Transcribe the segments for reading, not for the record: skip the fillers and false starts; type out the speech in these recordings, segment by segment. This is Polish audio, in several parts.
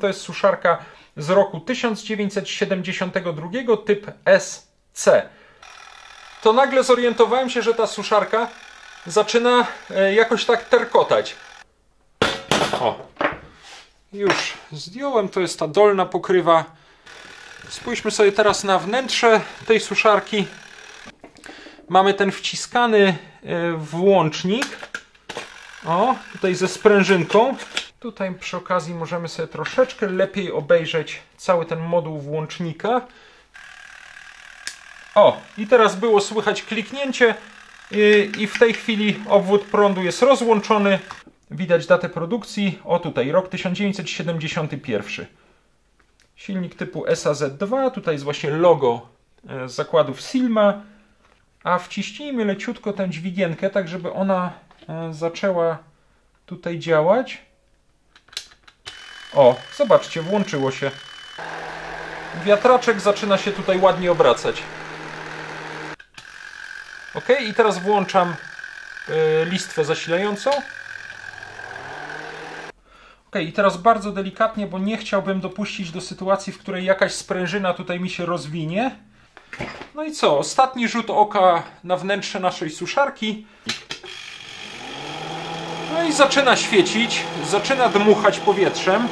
To jest suszarka z roku 1972, typ SC. To nagle zorientowałem się, że ta suszarka zaczyna jakoś tak terkotać. O, już zdjąłem, to jest ta dolna pokrywa. Spójrzmy sobie teraz na wnętrze tej suszarki. Mamy ten wciskany włącznik. O, tutaj ze sprężynką. Tutaj przy okazji możemy sobie troszeczkę lepiej obejrzeć cały ten moduł włącznika. O, i teraz było słychać kliknięcie i w tej chwili obwód prądu jest rozłączony. Widać datę produkcji. O, tutaj rok 1971. Silnik typu SAZ2. Tutaj jest właśnie logo zakładów Silma. A wciśnijmy leciutko tę dźwigienkę, tak żeby ona zaczęła tutaj działać. O, zobaczcie, włączyło się. Wiatraczek zaczyna się tutaj ładnie obracać. Ok, i teraz włączam listwę zasilającą. Ok, i teraz bardzo delikatnie, bo nie chciałbym dopuścić do sytuacji, w której jakaś sprężyna tutaj mi się rozwinie. No i co? Ostatni rzut oka na wnętrze naszej suszarki. No i zaczyna świecić, zaczyna dmuchać powietrzem.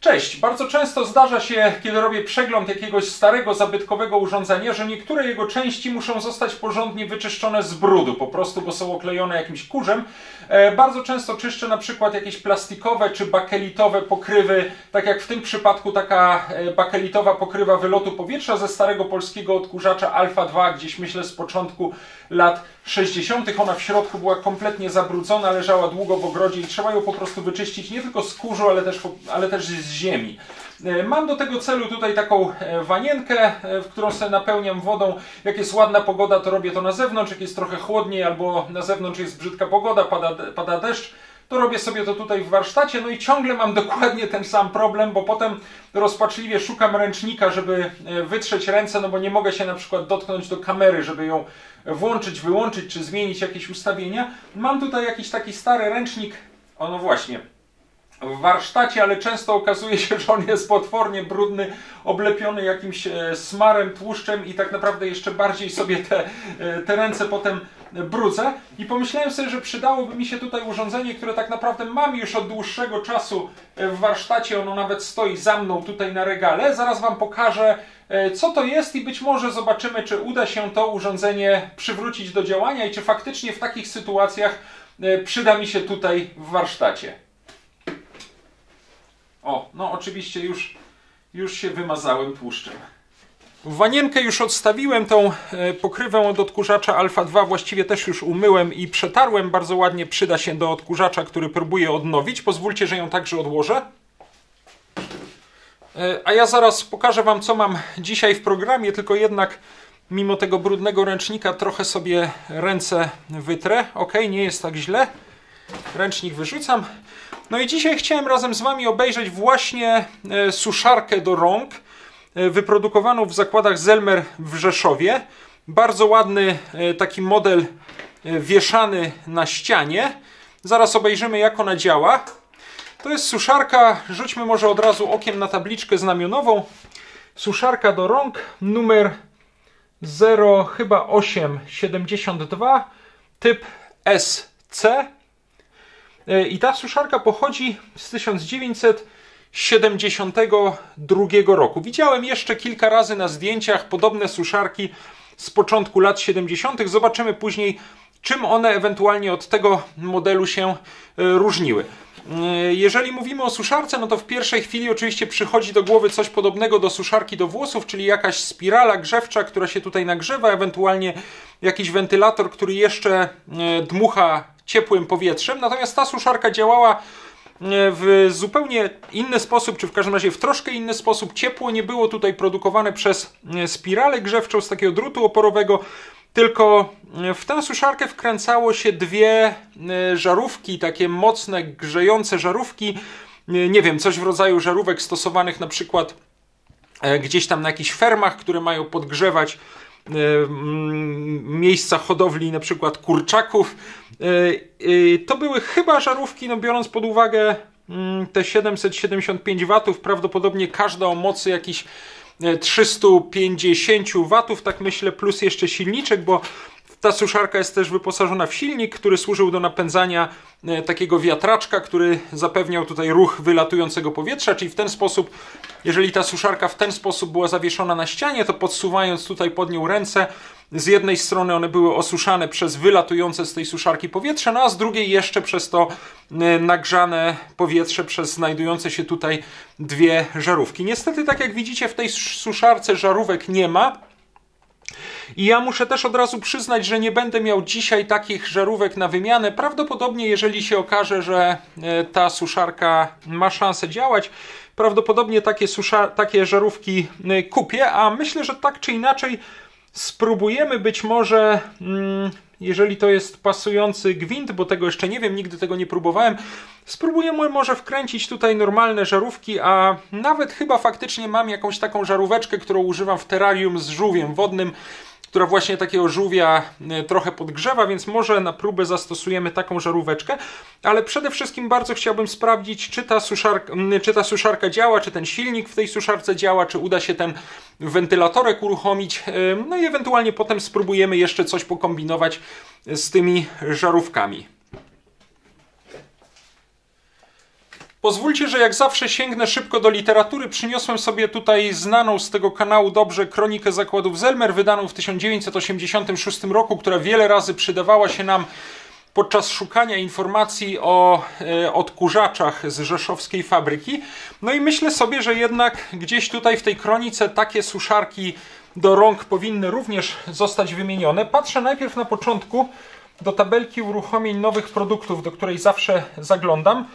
Cześć! Bardzo często zdarza się, kiedy robię przegląd jakiegoś starego, zabytkowego urządzenia, że niektóre jego części muszą zostać porządnie wyczyszczone z brudu, po prostu, bo są oklejone jakimś kurzem. Bardzo często czyszczę na przykład jakieś plastikowe czy bakelitowe pokrywy, tak jak w tym przypadku taka bakelitowa pokrywa wylotu powietrza ze starego polskiego odkurzacza Alfa 2, gdzieś myślę z początku lat 60. Ona w środku była kompletnie zabrudzona, leżała długo w ogrodzie i trzeba ją po prostu wyczyścić nie tylko z kurzu, ale też z ziemi. Mam do tego celu tutaj taką wanienkę, w którą sobie napełniam wodą. Jak jest ładna pogoda, to robię to na zewnątrz, jak jest trochę chłodniej albo na zewnątrz jest brzydka pogoda, pada deszcz, to robię sobie to tutaj w warsztacie. No i ciągle mam dokładnie ten sam problem, bo potem rozpaczliwie szukam ręcznika, żeby wytrzeć ręce, no bo nie mogę się na przykład dotknąć do kamery, żeby ją włączyć, wyłączyć czy zmienić jakieś ustawienia. Mam tutaj jakiś taki stary ręcznik, o no właśnie, w warsztacie, ale często okazuje się, że on jest potwornie brudny, oblepiony jakimś smarem, tłuszczem i tak naprawdę jeszcze bardziej sobie te ręce potem brudzę. I pomyślałem sobie, że przydałoby mi się tutaj urządzenie, które tak naprawdę mam już od dłuższego czasu w warsztacie. Ono nawet stoi za mną tutaj na regale. Zaraz Wam pokażę, co to jest i być może zobaczymy, czy uda się to urządzenie przywrócić do działania i czy faktycznie w takich sytuacjach przyda mi się tutaj w warsztacie. O, no oczywiście już się wymazałem tłuszczem. Wanienkę już odstawiłem, tą pokrywę od odkurzacza Alfa 2 właściwie też już umyłem i przetarłem. Bardzo ładnie przyda się do odkurzacza, który próbuję odnowić. Pozwólcie, że ją także odłożę. A ja zaraz pokażę Wam, co mam dzisiaj w programie, tylko jednak mimo tego brudnego ręcznika trochę sobie ręce wytrę. Ok, nie jest tak źle. Ręcznik wyrzucam. No i dzisiaj chciałem razem z Wami obejrzeć właśnie suszarkę do rąk wyprodukowaną w zakładach Zelmer w Rzeszowie. Bardzo ładny taki model wieszany na ścianie. Zaraz obejrzymy, jak ona działa. To jest suszarka, rzućmy może od razu okiem na tabliczkę znamionową. Suszarka do rąk numer 0872, typ SC. I ta suszarka pochodzi z 1972 roku. Widziałem jeszcze kilka razy na zdjęciach podobne suszarki z początku lat 70. Zobaczymy później, czym one ewentualnie od tego modelu się różniły. Jeżeli mówimy o suszarce, no to w pierwszej chwili oczywiście przychodzi do głowy coś podobnego do suszarki do włosów, czyli jakaś spirala grzewcza, która się tutaj nagrzewa, ewentualnie jakiś wentylator, który jeszcze dmucha ciepłym powietrzem. Natomiast ta suszarka działała w zupełnie inny sposób, czy w każdym razie w troszkę inny sposób. Ciepło nie było tutaj produkowane przez spiralę grzewczą z takiego drutu oporowego, tylko w tę suszarkę wkręcało się dwie żarówki, takie mocne, grzejące żarówki. Nie wiem, coś w rodzaju żarówek stosowanych na przykład gdzieś tam na jakichś fermach, które mają podgrzewać miejsca hodowli na przykład kurczaków. To były chyba żarówki, no biorąc pod uwagę te 775 watów, prawdopodobnie każda o mocy jakichś 350 watów, tak myślę, plus jeszcze silniczek, bo ta suszarka jest też wyposażona w silnik, który służył do napędzania takiego wiatraczka, który zapewniał tutaj ruch wylatującego powietrza, czyli w ten sposób, jeżeli ta suszarka w ten sposób była zawieszona na ścianie, to podsuwając tutaj pod nią ręce, z jednej strony one były osuszane przez wylatujące z tej suszarki powietrze, no a z drugiej jeszcze przez to nagrzane powietrze przez znajdujące się tutaj dwie żarówki. Niestety, tak jak widzicie, w tej suszarce żarówek nie ma. I ja muszę też od razu przyznać, że nie będę miał dzisiaj takich żarówek na wymianę. Prawdopodobnie, jeżeli się okaże, że ta suszarka ma szansę działać, prawdopodobnie takie żarówki kupię, a myślę, że tak czy inaczej spróbujemy być może, jeżeli to jest pasujący gwint, bo tego jeszcze nie wiem, nigdy tego nie próbowałem, spróbujemy może wkręcić tutaj normalne żarówki, a nawet chyba faktycznie mam jakąś taką żaróweczkę, którą używam w terrarium z żółwiem wodnym, która właśnie takiego żółwia trochę podgrzewa, więc może na próbę zastosujemy taką żaróweczkę, ale przede wszystkim bardzo chciałbym sprawdzić, czy ta suszarka działa, czy ten silnik w tej suszarce działa, czy uda się ten wentylatorek uruchomić, no i ewentualnie potem spróbujemy jeszcze coś pokombinować z tymi żarówkami. Pozwólcie, że jak zawsze sięgnę szybko do literatury. Przyniosłem sobie tutaj znaną z tego kanału dobrze kronikę zakładów Zelmer, wydaną w 1986 roku, która wiele razy przydawała się nam podczas szukania informacji o odkurzaczach z rzeszowskiej fabryki. No i myślę sobie, że jednak gdzieś tutaj w tej kronice takie suszarki do rąk powinny również zostać wymienione. Patrzę najpierw na początku do tabelki uruchomień nowych produktów, do której zawsze zaglądam.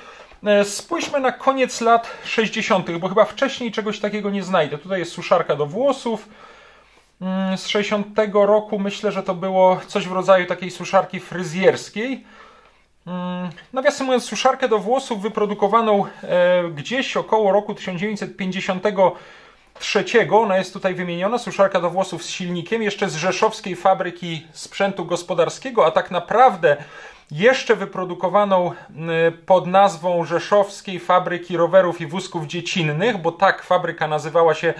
Spójrzmy na koniec lat 60., bo chyba wcześniej czegoś takiego nie znajdę. Tutaj jest suszarka do włosów z 60 roku. Myślę, że to było coś w rodzaju takiej suszarki fryzjerskiej. Nawiasem mówiąc, suszarkę do włosów wyprodukowaną gdzieś około roku 1953. Ona jest tutaj wymieniona. Suszarka do włosów z silnikiem, jeszcze z rzeszowskiej fabryki sprzętu gospodarskiego, a tak naprawdę jeszcze wyprodukowaną pod nazwą Rzeszowskiej Fabryki Rowerów i Wózków Dziecinnych, bo tak fabryka nazywała się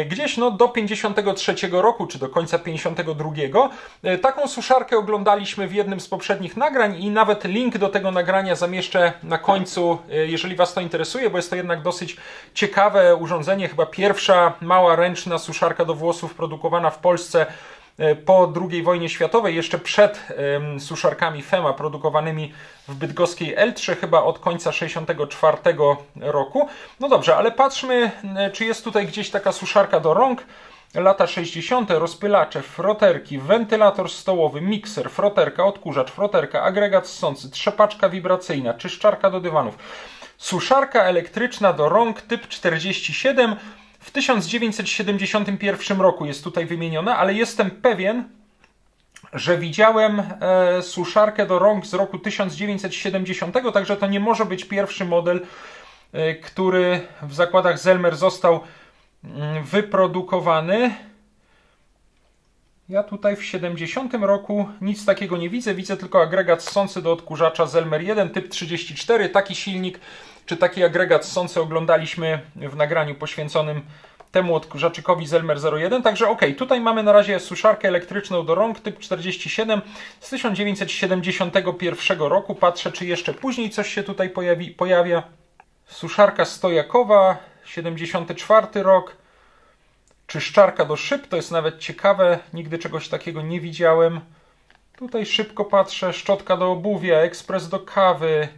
gdzieś do 53 roku, czy do końca 52. Taką suszarkę oglądaliśmy w jednym z poprzednich nagrań i nawet link do tego nagrania zamieszczę na końcu, jeżeli Was to interesuje, bo jest to jednak dosyć ciekawe urządzenie, chyba pierwsza mała ręczna suszarka do włosów produkowana w Polsce po II wojnie światowej, jeszcze przed suszarkami Fema produkowanymi w bydgoskiej Eltrze, chyba od końca 64 roku. No dobrze, ale patrzmy, czy jest tutaj gdzieś taka suszarka do rąk. Lata 60. rozpylacze, froterki, wentylator stołowy, mikser, froterka, odkurzacz, froterka, agregat ssący, trzepaczka wibracyjna, czyszczarka do dywanów. Suszarka elektryczna do rąk typ 47 w 1971 roku jest tutaj wymieniona, ale jestem pewien, że widziałem suszarkę do rąk z roku 1970, także to nie może być pierwszy model, który w zakładach Zelmer został wyprodukowany. Ja tutaj w 70 roku nic takiego nie widzę. Widzę tylko agregat ssący do odkurzacza Zelmer 1 typ 34. Taki silnik czy taki agregat ssący oglądaliśmy w nagraniu poświęconym temu odkurzaczykowi Zelmer 01. Także ok, tutaj mamy na razie suszarkę elektryczną do rąk typ 47 z 1971 roku. Patrzę, czy jeszcze później coś się tutaj pojawia. Suszarka stojakowa, 74 rok. Czyszczarka do szyb, to jest nawet ciekawe, nigdy czegoś takiego nie widziałem. Tutaj szybko patrzę, szczotka do obuwia, ekspres do kawy.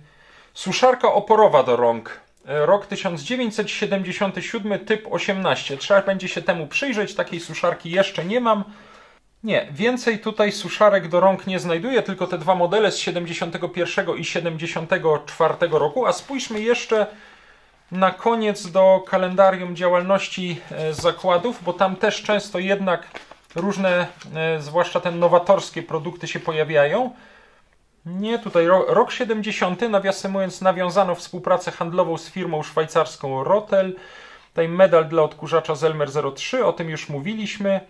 Suszarka oporowa do rąk. Rok 1977, typ 18. Trzeba będzie się temu przyjrzeć, takiej suszarki jeszcze nie mam. Nie, więcej tutaj suszarek do rąk nie znajduję, tylko te dwa modele z 71 i 74 roku. A spójrzmy jeszcze na koniec do kalendarium działalności zakładów, bo tam też często jednak różne, zwłaszcza te nowatorskie produkty się pojawiają. Nie, tutaj rok 70, nawiasem mówiąc, nawiązano współpracę handlową z firmą szwajcarską Rotel. Tutaj medal dla odkurzacza Zelmer 03, o tym już mówiliśmy.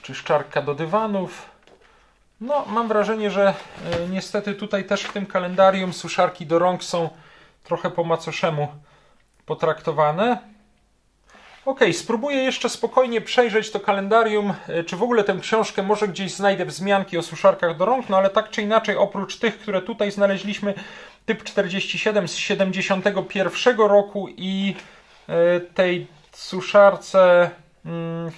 czyszczarka do dywanów. No, mam wrażenie, że niestety tutaj też w tym kalendarium suszarki do rąk są trochę po macoszemu potraktowane. Ok, spróbuję jeszcze spokojnie przejrzeć to kalendarium, czy w ogóle tę książkę może gdzieś znajdę wzmianki o suszarkach do rąk, no ale tak czy inaczej, oprócz tych, które tutaj znaleźliśmy, typ 47 z 71 roku i tej suszarce,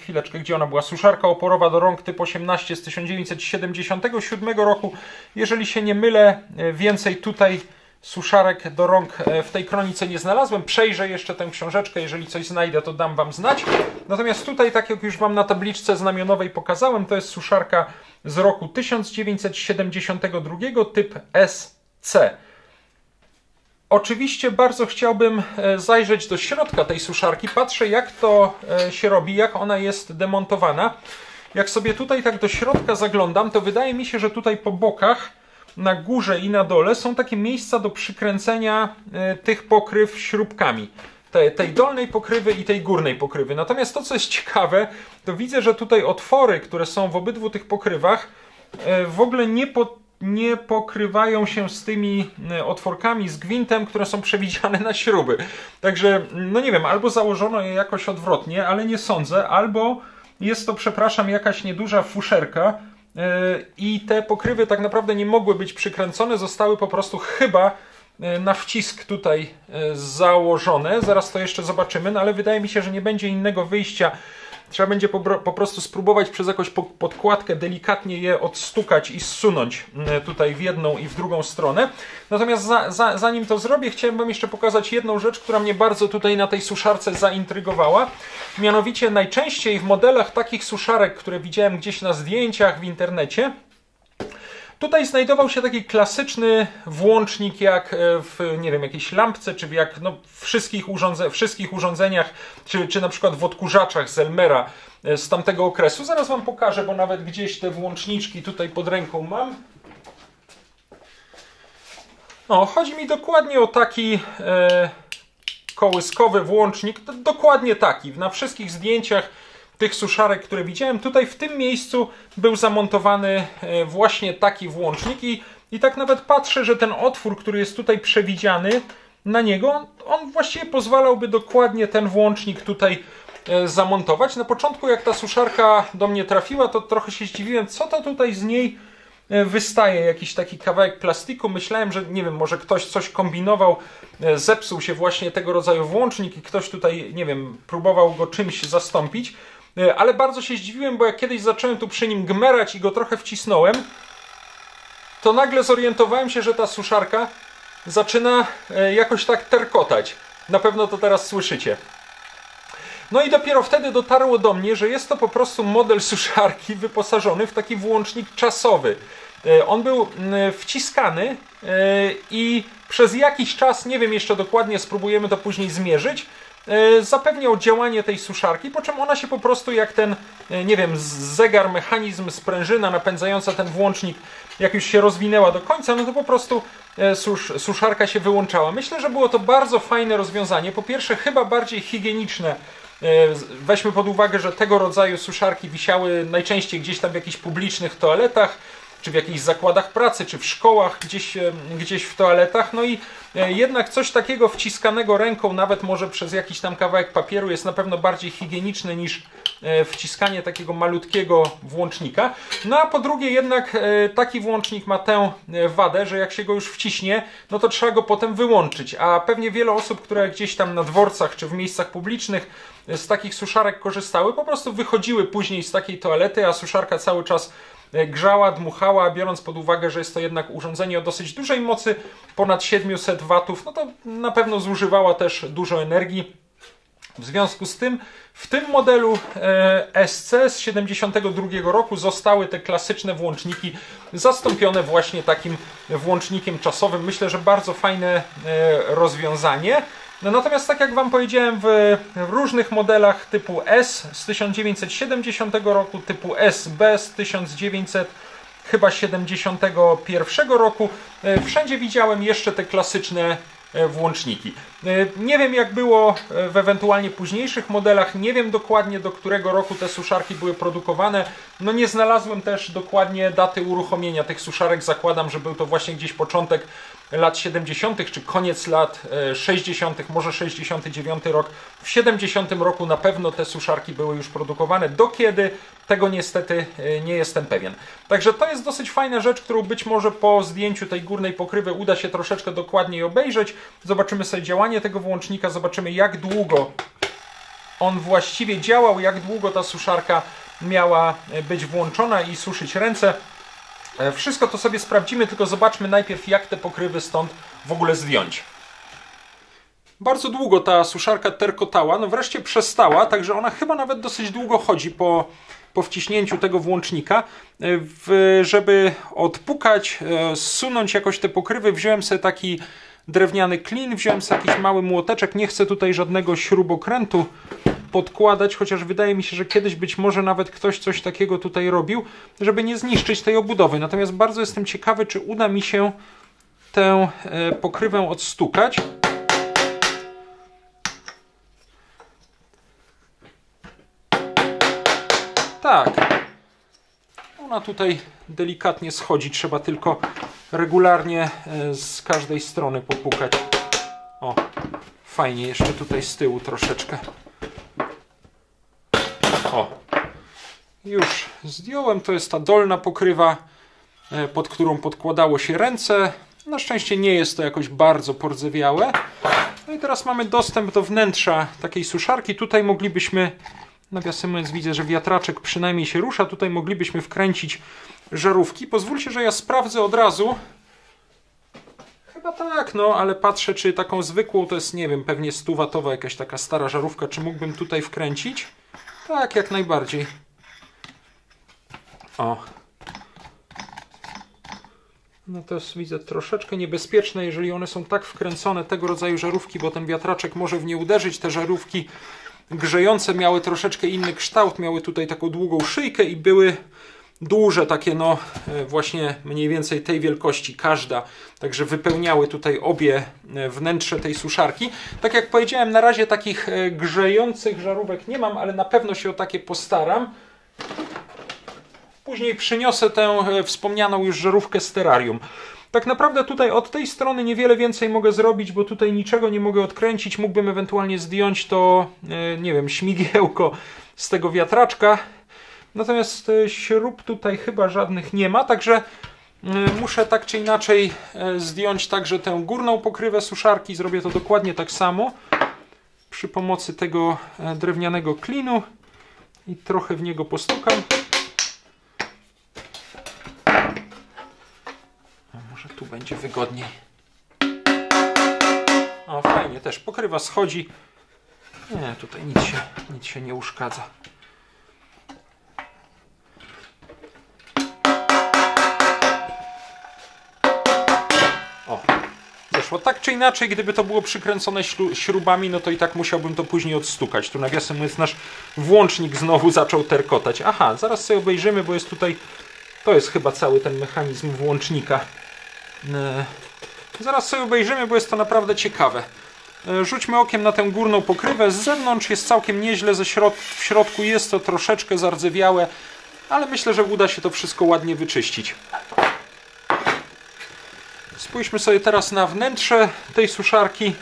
chwileczkę, gdzie ona była? Suszarka oporowa do rąk typ 18 z 1977 roku. Jeżeli się nie mylę, więcej tutaj suszarek do rąk w tej kronice nie znalazłem. Przejrzę jeszcze tę książeczkę, jeżeli coś znajdę, to dam wam znać. Natomiast tutaj, tak jak już wam na tabliczce znamionowej pokazałem, to jest suszarka z roku 1972, typ SC. Oczywiście bardzo chciałbym zajrzeć do środka tej suszarki. Patrzę, jak to się robi, jak ona jest demontowana. Jak sobie tutaj tak do środka zaglądam, to wydaje mi się, że tutaj po bokach, na górze i na dole są takie miejsca do przykręcenia tych pokryw śrubkami. Tej dolnej pokrywy i tej górnej pokrywy. Natomiast to, co jest ciekawe, to widzę, że tutaj otwory, które są w obydwu tych pokrywach, w ogóle nie pokrywają się z tymi otworkami, z gwintem, które są przewidziane na śruby. Także, no nie wiem, albo założono je jakoś odwrotnie, ale nie sądzę, albo jest to, przepraszam, jakaś nieduża fuszerka i te pokrywy tak naprawdę nie mogły być przykręcone, zostały po prostu chyba na wcisk tutaj założone. Zaraz to jeszcze zobaczymy, no ale wydaje mi się, że nie będzie innego wyjścia. Trzeba będzie po prostu spróbować przez jakąś podkładkę delikatnie je odstukać i zsunąć tutaj w jedną i w drugą stronę. Natomiast zanim to zrobię, chciałem wam jeszcze pokazać jedną rzecz, która mnie bardzo tutaj na tej suszarce zaintrygowała. Mianowicie najczęściej w modelach takich suszarek, które widziałem gdzieś na zdjęciach w internecie, tutaj znajdował się taki klasyczny włącznik jak w, nie wiem, jakiejś lampce, czy jak no, wszystkich urządzeniach, czy na przykład w odkurzaczach z Elmera z tamtego okresu. Zaraz wam pokażę, bo nawet gdzieś te włączniczki tutaj pod ręką mam. No, chodzi mi dokładnie o taki kołyskowy włącznik, dokładnie taki. Na wszystkich zdjęciach tych suszarek, które widziałem, tutaj w tym miejscu był zamontowany właśnie taki włącznik i tak nawet patrzę, że ten otwór, który jest tutaj przewidziany na niego, on właściwie pozwalałby dokładnie ten włącznik tutaj zamontować. Na początku, jak ta suszarka do mnie trafiła, to trochę się zdziwiłem, co to tutaj z niej wystaje, jakiś taki kawałek plastiku. Myślałem, że nie wiem, może ktoś coś kombinował, zepsuł się właśnie tego rodzaju włącznik i ktoś tutaj, nie wiem, próbował go czymś zastąpić. Ale bardzo się zdziwiłem, bo jak kiedyś zacząłem tu przy nim gmerać i go trochę wcisnąłem, to nagle zorientowałem się, że ta suszarka zaczyna jakoś tak terkotać. Na pewno to teraz słyszycie. No i dopiero wtedy dotarło do mnie, że jest to po prostu model suszarki wyposażony w taki włącznik czasowy. On był wciskany i przez jakiś czas, nie wiem jeszcze dokładnie, spróbujemy to później zmierzyć, zapewniał działanie tej suszarki, po czym ona się po prostu jak ten, nie wiem, zegar, mechanizm, sprężyna napędzająca ten włącznik, jak już się rozwinęła do końca, no to po prostu suszarka się wyłączała. Myślę, że było to bardzo fajne rozwiązanie. Po pierwsze, chyba bardziej higieniczne. Weźmy pod uwagę, że tego rodzaju suszarki wisiały najczęściej gdzieś tam w jakichś publicznych toaletach, czy w jakichś zakładach pracy, czy w szkołach, gdzieś w toaletach. No i jednak coś takiego wciskanego ręką, nawet może przez jakiś tam kawałek papieru, jest na pewno bardziej higieniczne niż wciskanie takiego malutkiego włącznika. No a po drugie jednak taki włącznik ma tę wadę, że jak się go już wciśnie, no to trzeba go potem wyłączyć. A pewnie wiele osób, które gdzieś tam na dworcach, czy w miejscach publicznych z takich suszarek korzystały, po prostu wychodziły później z takiej toalety, a suszarka cały czas grzała, dmuchała, biorąc pod uwagę, że jest to jednak urządzenie o dosyć dużej mocy, ponad 700 W, no to na pewno zużywała też dużo energii. W związku z tym w tym modelu SC z 72 roku zostały te klasyczne włączniki zastąpione właśnie takim włącznikiem czasowym. Myślę, że bardzo fajne rozwiązanie. No natomiast tak jak wam powiedziałem, w różnych modelach typu S z 1970 roku, typu SB z 1971 roku, wszędzie widziałem jeszcze te klasyczne włączniki. Nie wiem jak było w ewentualnie późniejszych modelach, nie wiem dokładnie do którego roku te suszarki były produkowane. No nie znalazłem też dokładnie daty uruchomienia tych suszarek, zakładam, że był to właśnie gdzieś początek lat 70. czy koniec lat 60., może 69 rok. W 70 roku na pewno te suszarki były już produkowane. Do kiedy? Tego niestety nie jestem pewien. Także to jest dosyć fajna rzecz, którą być może po zdjęciu tej górnej pokrywy uda się troszeczkę dokładniej obejrzeć. Zobaczymy sobie działanie tego włącznika, zobaczymy jak długo on właściwie działał, jak długo ta suszarka miała być włączona i suszyć ręce. Wszystko to sobie sprawdzimy, tylko zobaczmy najpierw jak te pokrywy stąd w ogóle zdjąć. Bardzo długo ta suszarka terkotała, no wreszcie przestała, także ona chyba nawet dosyć długo chodzi po wciśnięciu tego włącznika. Żeby odpukać, zsunąć jakoś te pokrywy, wziąłem sobie taki drewniany klin, wziąłem sobie jakiś mały młoteczek, nie chcę tutaj żadnego śrubokrętu podkładać, chociaż wydaje mi się, że kiedyś być może nawet ktoś coś takiego tutaj robił, żeby nie zniszczyć tej obudowy. Natomiast bardzo jestem ciekawy, czy uda mi się tę pokrywę odstukać. Tak, ona tutaj delikatnie schodzi, trzeba tylko regularnie z każdej strony popukać. O, fajnie, jeszcze tutaj z tyłu troszeczkę. O, już zdjąłem, to jest ta dolna pokrywa, pod którą podkładało się ręce. Na szczęście nie jest to jakoś bardzo pordzewiałe. No i teraz mamy dostęp do wnętrza takiej suszarki. Tutaj moglibyśmy, nawiasem mówiąc widzę, że wiatraczek przynajmniej się rusza, tutaj moglibyśmy wkręcić żarówki. Pozwólcie, że ja sprawdzę od razu. Chyba tak, no, ale patrzę, czy taką zwykłą, to jest, nie wiem, pewnie 100-watowa jakaś taka stara żarówka, czy mógłbym tutaj wkręcić? Tak, jak najbardziej. O. No to jest, widzę, troszeczkę niebezpieczne, jeżeli one są tak wkręcone, tego rodzaju żarówki, bo ten wiatraczek może w nie uderzyć. Te żarówki grzejące miały troszeczkę inny kształt, miały tutaj taką długą szyjkę i były duże, takie no właśnie mniej więcej tej wielkości każda, także wypełniały tutaj obie wnętrze tej suszarki. Tak jak powiedziałem, na razie takich grzejących żarówek nie mam, ale na pewno się o takie postaram. Później przyniosę tę wspomnianą już żarówkę z terrarium. Tak naprawdę tutaj od tej strony niewiele więcej mogę zrobić, bo tutaj niczego nie mogę odkręcić. Mógłbym ewentualnie zdjąć to, nie wiem, śmigiełko z tego wiatraczka. Natomiast śrub tutaj chyba żadnych nie ma, także muszę tak czy inaczej zdjąć także tę górną pokrywę suszarki. Zrobię to dokładnie tak samo przy pomocy tego drewnianego klinu i trochę w niego postukam. Może tu będzie wygodniej. O, fajnie też. Pokrywa schodzi. Nie, tutaj nic się nie uszkadza. O, zeszło. Tak czy inaczej, gdyby to było przykręcone śrubami, no to i tak musiałbym to później odstukać. Tu nawiasem mówiąc nasz włącznik znowu zaczął terkotać. Aha, zaraz sobie obejrzymy, bo jest tutaj... To jest chyba cały ten mechanizm włącznika. Zaraz sobie obejrzymy, bo jest to naprawdę ciekawe. Rzućmy okiem na tę górną pokrywę. Z zewnątrz jest całkiem nieźle, w środku jest to troszeczkę zardzewiałe, ale myślę, że uda się to wszystko ładnie wyczyścić. Spójrzmy sobie teraz na wnętrze tej suszarki.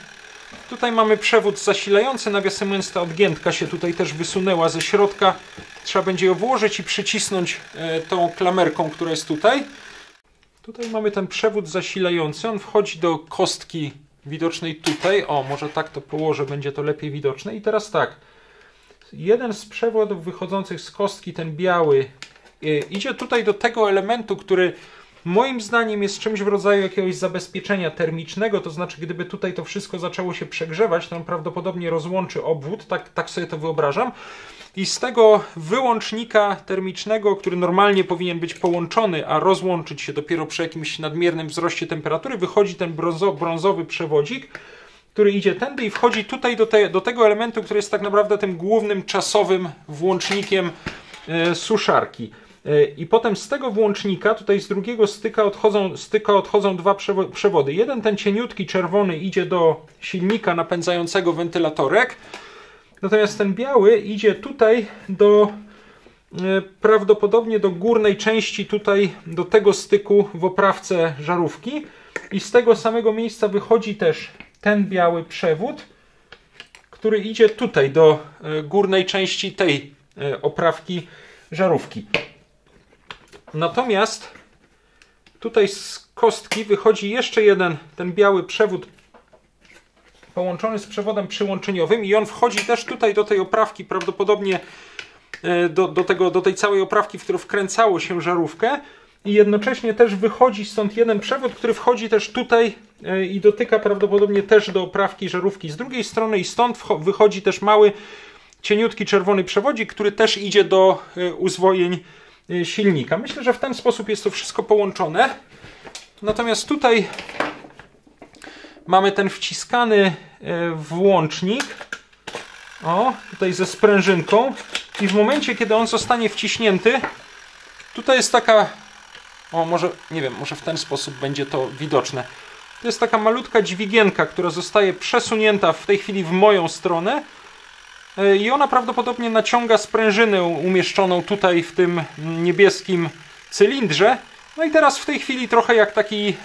Tutaj mamy przewód zasilający, nawiasem mówiąc ta odgiętka się tutaj też wysunęła ze środka. Trzeba będzie ją włożyć i przycisnąć tą klamerką, która jest tutaj. Tutaj mamy ten przewód zasilający, on wchodzi do kostki widocznej tutaj. O, może tak to położę, będzie to lepiej widoczne. I teraz tak, jeden z przewodów wychodzących z kostki, ten biały, idzie tutaj do tego elementu, który moim zdaniem jest czymś w rodzaju jakiegoś zabezpieczenia termicznego, to znaczy gdyby tutaj to wszystko zaczęło się przegrzewać, to on prawdopodobnie rozłączy obwód, tak sobie to wyobrażam. I z tego wyłącznika termicznego, który normalnie powinien być połączony, a rozłączyć się dopiero przy jakimś nadmiernym wzroście temperatury, wychodzi ten brązowy przewodzik, który idzie tędy i wchodzi tutaj do tego elementu, który jest tak naprawdę tym głównym czasowym włącznikiem suszarki. I potem z tego włącznika, tutaj z drugiego styka odchodzą dwa przewody. Jeden, ten cieniutki czerwony, idzie do silnika napędzającego wentylatorek, natomiast ten biały idzie tutaj prawdopodobnie do górnej części, tutaj do tego styku w oprawce żarówki. I z tego samego miejsca wychodzi też ten biały przewód, który idzie tutaj do górnej części tej oprawki żarówki. Natomiast tutaj z kostki wychodzi jeszcze jeden, ten biały przewód połączony z przewodem przyłączeniowym i on wchodzi też tutaj do tej oprawki, prawdopodobnie do tej całej oprawki, w którą wkręcało się żarówkę, i jednocześnie też wychodzi stąd jeden przewód, który wchodzi też tutaj i dotyka prawdopodobnie też do oprawki żarówki z drugiej strony, i stąd wychodzi też mały, cieniutki czerwony przewodzik, który też idzie do uzwojeń silnika. Myślę, że w ten sposób jest to wszystko połączone. Natomiast tutaj mamy ten wciskany włącznik, o, tutaj ze sprężynką, i w momencie, kiedy on zostanie wciśnięty, tutaj jest taka, o, może, nie wiem, może w ten sposób będzie to widoczne. To jest taka malutka dźwigienka, która zostaje przesunięta w tej chwili w moją stronę i ona prawdopodobnie naciąga sprężynę umieszczoną tutaj w tym niebieskim cylindrze. No i teraz w tej chwili trochę jak taki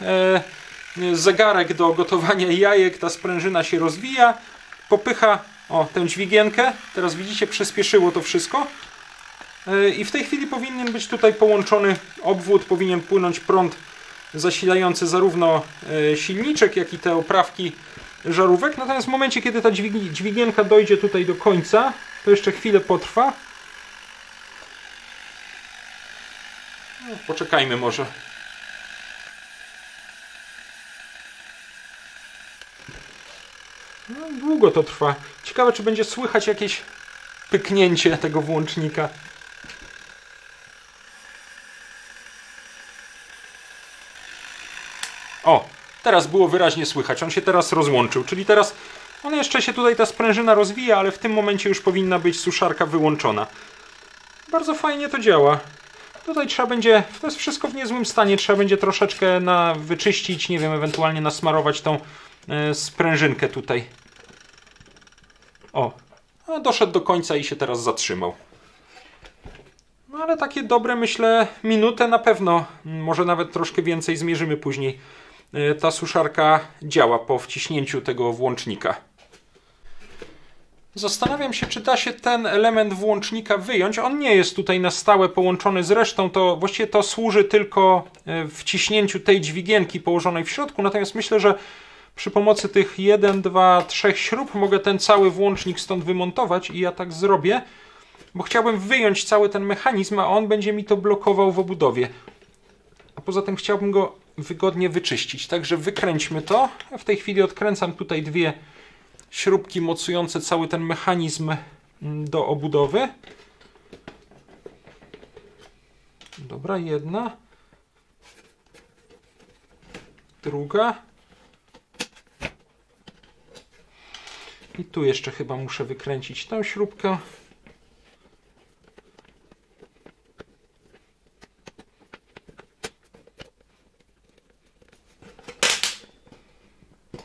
zegarek do gotowania jajek, ta sprężyna się rozwija, popycha tę dźwigienkę. Teraz widzicie, przyspieszyło to wszystko. I w tej chwili powinien być tutaj połączony obwód, powinien płynąć prąd zasilający zarówno silniczek, jak i te oprawki żarówek. Natomiast w momencie, kiedy ta dźwigienka dojdzie tutaj do końca, to jeszcze chwilę potrwa. No, poczekajmy może. No, długo to trwa. Ciekawe, czy będzie słychać jakieś pyknięcie tego włącznika. O, teraz było wyraźnie słychać. On się teraz rozłączył, czyli teraz on jeszcze się tutaj, ta sprężyna rozwija, ale w tym momencie już powinna być suszarka wyłączona. Bardzo fajnie to działa. Tutaj trzeba będzie, to jest wszystko w niezłym stanie, trzeba będzie troszeczkę wyczyścić, nie wiem, ewentualnie nasmarować tą sprężynkę tutaj. O, a doszedł do końca i się teraz zatrzymał. No ale takie dobre, myślę, minutę na pewno, może nawet troszkę więcej, zmierzymy później. Ta suszarka działa po wciśnięciu tego włącznika. Zastanawiam się, czy da się ten element włącznika wyjąć. On nie jest tutaj na stałe połączony z resztą, to właściwie to służy tylko wciśnięciu tej dźwigienki położonej w środku, natomiast myślę, że przy pomocy tych 1, 2, 3 śrub mogę ten cały włącznik stąd wymontować i ja tak zrobię, bo chciałbym wyjąć cały ten mechanizm, a on będzie mi to blokował w obudowie. A poza tym chciałbym go wygodnie wyczyścić, także wykręćmy to. Ja w tej chwili odkręcam tutaj dwie śrubki mocujące cały ten mechanizm do obudowy. Dobra, jedna. Druga. I tu jeszcze chyba muszę wykręcić tę śrubkę.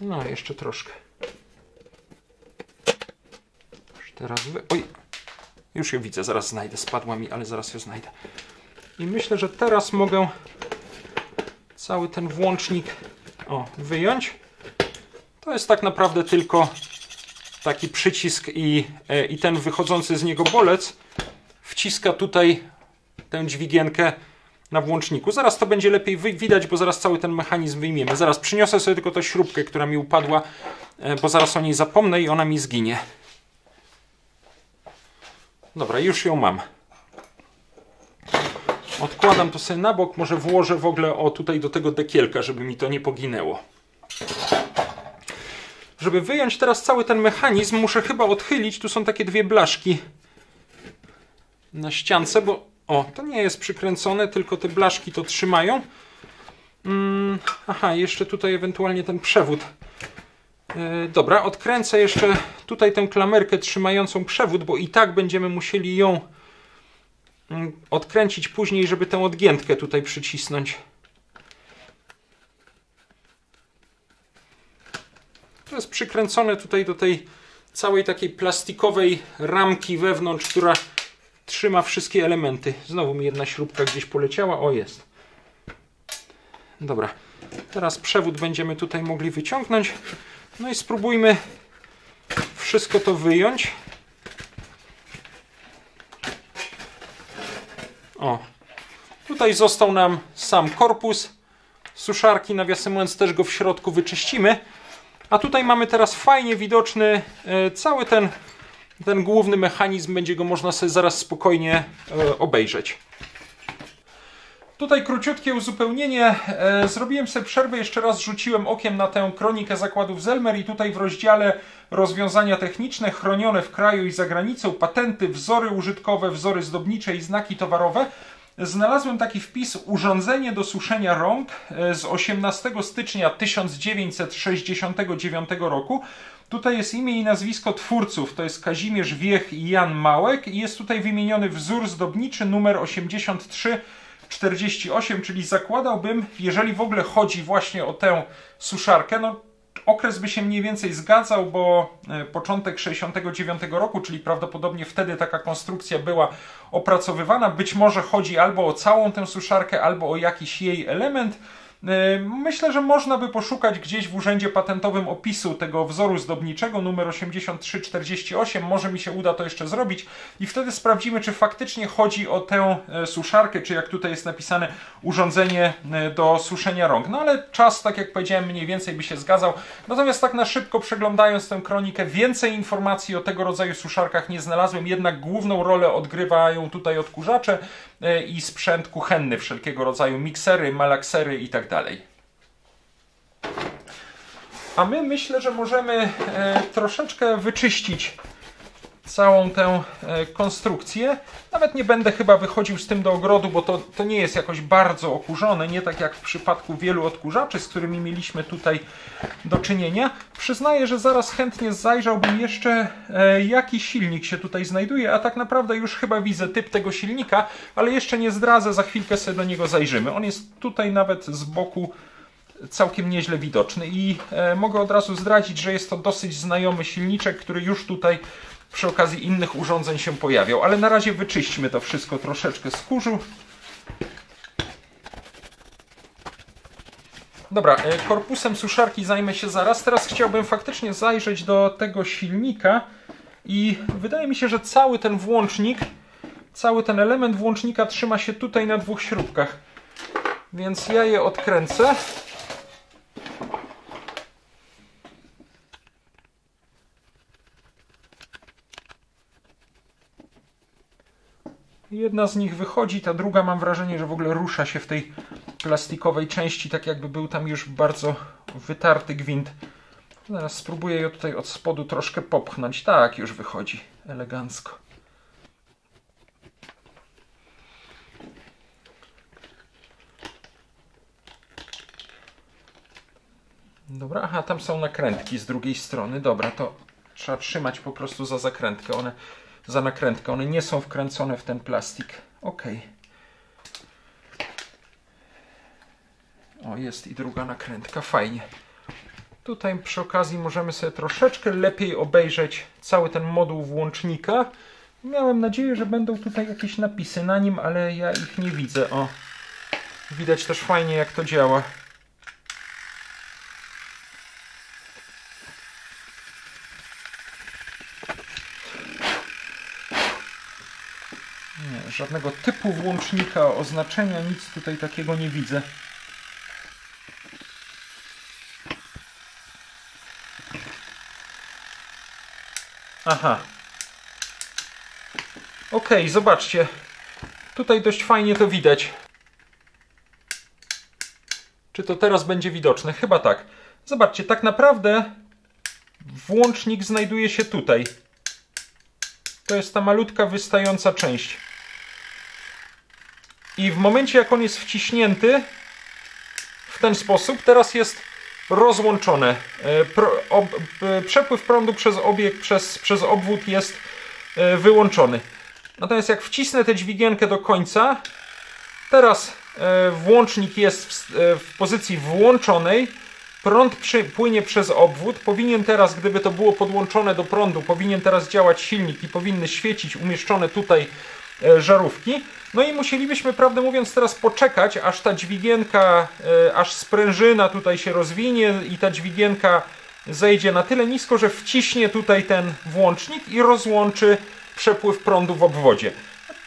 No, jeszcze troszkę. Już teraz oj, już ją widzę, zaraz znajdę. Spadła mi, ale zaraz ją znajdę. I myślę, że teraz mogę cały ten włącznik wyjąć. To jest tak naprawdę tylko taki przycisk i ten wychodzący z niego bolec wciska tutaj tę dźwigienkę na włączniku. Zaraz to będzie lepiej widać, bo zaraz cały ten mechanizm wyjmiemy. Zaraz przyniosę sobie tylko tę śrubkę, która mi upadła, bo zaraz o niej zapomnę i ona mi zginie. Dobra, już ją mam. Odkładam to sobie na bok, może włożę w ogóle tutaj do tego dekielka, żeby mi to nie poginęło. Żeby wyjąć teraz cały ten mechanizm, muszę chyba odchylić. Tu są takie dwie blaszki na ściance, bo to nie jest przykręcone, tylko te blaszki to trzymają. Aha, jeszcze tutaj ewentualnie ten przewód. Dobra, odkręcę jeszcze tutaj tę klamerkę trzymającą przewód, bo i tak będziemy musieli ją odkręcić później, żeby tę odgiętkę tutaj przycisnąć. To jest przykręcone tutaj do tej całej takiej plastikowej ramki wewnątrz, która trzyma wszystkie elementy. Znowu mi jedna śrubka gdzieś poleciała. O, jest. Dobra. Teraz przewód będziemy tutaj mogli wyciągnąć. No i spróbujmy wszystko to wyjąć. O. Tutaj został nam sam korpus suszarki. Nawiasem mówiąc, też go w środku wyczyścimy. A tutaj mamy teraz fajnie widoczny cały ten główny mechanizm. Będzie go można sobie zaraz spokojnie obejrzeć. Tutaj króciutkie uzupełnienie. Zrobiłem sobie przerwę, jeszcze raz rzuciłem okiem na tę kronikę zakładów Zelmer i tutaj w rozdziale rozwiązania techniczne, chronione w kraju i za granicą, patenty, wzory użytkowe, wzory zdobnicze i znaki towarowe, znalazłem taki wpis: urządzenie do suszenia rąk z 18 stycznia 1969 roku. Tutaj jest imię i nazwisko twórców, to jest Kazimierz Wiech i Jan Małek i jest tutaj wymieniony wzór zdobniczy numer 8348, czyli zakładałbym, jeżeli w ogóle chodzi właśnie o tę suszarkę, no okres by się mniej więcej zgadzał, bo początek 69 roku, czyli prawdopodobnie wtedy taka konstrukcja była opracowywana. Być może chodzi albo o całą tę suszarkę, albo o jakiś jej element. Myślę, że można by poszukać gdzieś w Urzędzie Patentowym opisu tego wzoru zdobniczego numer 8348. Może mi się uda to jeszcze zrobić i wtedy sprawdzimy, czy faktycznie chodzi o tę suszarkę, czy jak tutaj jest napisane, urządzenie do suszenia rąk. No ale czas, tak jak powiedziałem, mniej więcej by się zgadzał. Natomiast tak na szybko przeglądając tę kronikę, więcej informacji o tego rodzaju suszarkach nie znalazłem. Jednak główną rolę odgrywają tutaj odkurzacze i sprzęt kuchenny, wszelkiego rodzaju miksery, malaksery i tak dalej. A my myślę, że możemy troszeczkę wyczyścić całą tę konstrukcję. Nawet nie będę chyba wychodził z tym do ogrodu, bo to nie jest jakoś bardzo okurzone, nie tak jak w przypadku wielu odkurzaczy, z którymi mieliśmy tutaj do czynienia. Przyznaję, że zaraz chętnie zajrzałbym jeszcze, jaki silnik się tutaj znajduje, a tak naprawdę już chyba widzę typ tego silnika, ale jeszcze nie zdradzę, za chwilkę sobie do niego zajrzymy. On jest tutaj nawet z boku całkiem nieźle widoczny i mogę od razu zdradzić, że jest to dosyć znajomy silniczek, który już tutaj przy okazji innych urządzeń się pojawiał. Ale na razie wyczyśćmy to wszystko troszeczkę z kurzu. Dobra, korpusem suszarki zajmę się zaraz. Teraz chciałbym faktycznie zajrzeć do tego silnika i wydaje mi się, że cały ten włącznik, cały ten element włącznika trzyma się tutaj na dwóch śrubkach. Więc ja je odkręcę. Jedna z nich wychodzi, ta druga mam wrażenie, że w ogóle rusza się w tej plastikowej części, tak jakby był tam już bardzo wytarty gwint. Zaraz spróbuję ją tutaj od spodu troszkę popchnąć. Tak, już wychodzi elegancko. Dobra, aha, tam są nakrętki z drugiej strony. Dobra, to trzeba trzymać po prostu za zakrętkę. Za nakrętkę. One nie są wkręcone w ten plastik. Ok. O, jest i druga nakrętka. Fajnie. Tutaj przy okazji możemy sobie troszeczkę lepiej obejrzeć cały ten moduł włącznika. Miałem nadzieję, że będą tutaj jakieś napisy na nim, ale ja ich nie widzę. O, widać też fajnie, jak to działa. Nie, żadnego typu włącznika, oznaczenia, nic tutaj takiego nie widzę. Aha. Ok, zobaczcie. Tutaj dość fajnie to widać. Czy to teraz będzie widoczne? Chyba tak. Zobaczcie, tak naprawdę włącznik znajduje się tutaj. To jest ta malutka wystająca część. I w momencie, jak on jest wciśnięty w ten sposób, teraz jest rozłączone. Przepływ prądu przez obieg, przez obwód jest wyłączony. Natomiast jak wcisnę tę dźwigienkę do końca, teraz włącznik jest w pozycji włączonej, prąd płynie przez obwód, powinien teraz, gdyby to było podłączone do prądu, powinien teraz działać silnik i powinny świecić umieszczone tutaj żarówki. No i musielibyśmy, prawdę mówiąc, teraz poczekać, aż ta dźwigienka, aż sprężyna tutaj się rozwinie i ta dźwigienka zejdzie na tyle nisko, że wciśnie tutaj ten włącznik i rozłączy przepływ prądu w obwodzie.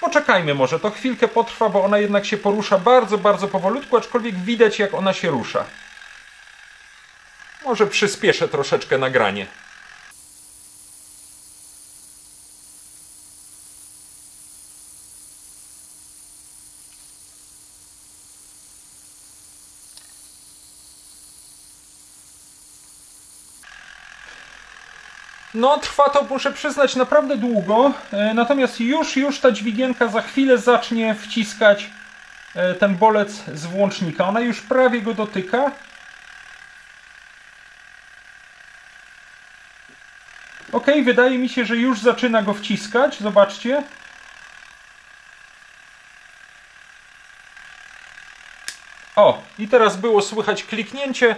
Poczekajmy może, to chwilkę potrwa, bo ona jednak się porusza bardzo, bardzo powolutku, aczkolwiek widać, jak ona się rusza. Może przyspieszę troszeczkę nagranie. No, trwa to, muszę przyznać, naprawdę długo, natomiast już ta dźwigienka za chwilę zacznie wciskać ten bolec z włącznika. Ona już prawie go dotyka. Ok, wydaje mi się, że już zaczyna go wciskać. Zobaczcie. O, i teraz było słychać kliknięcie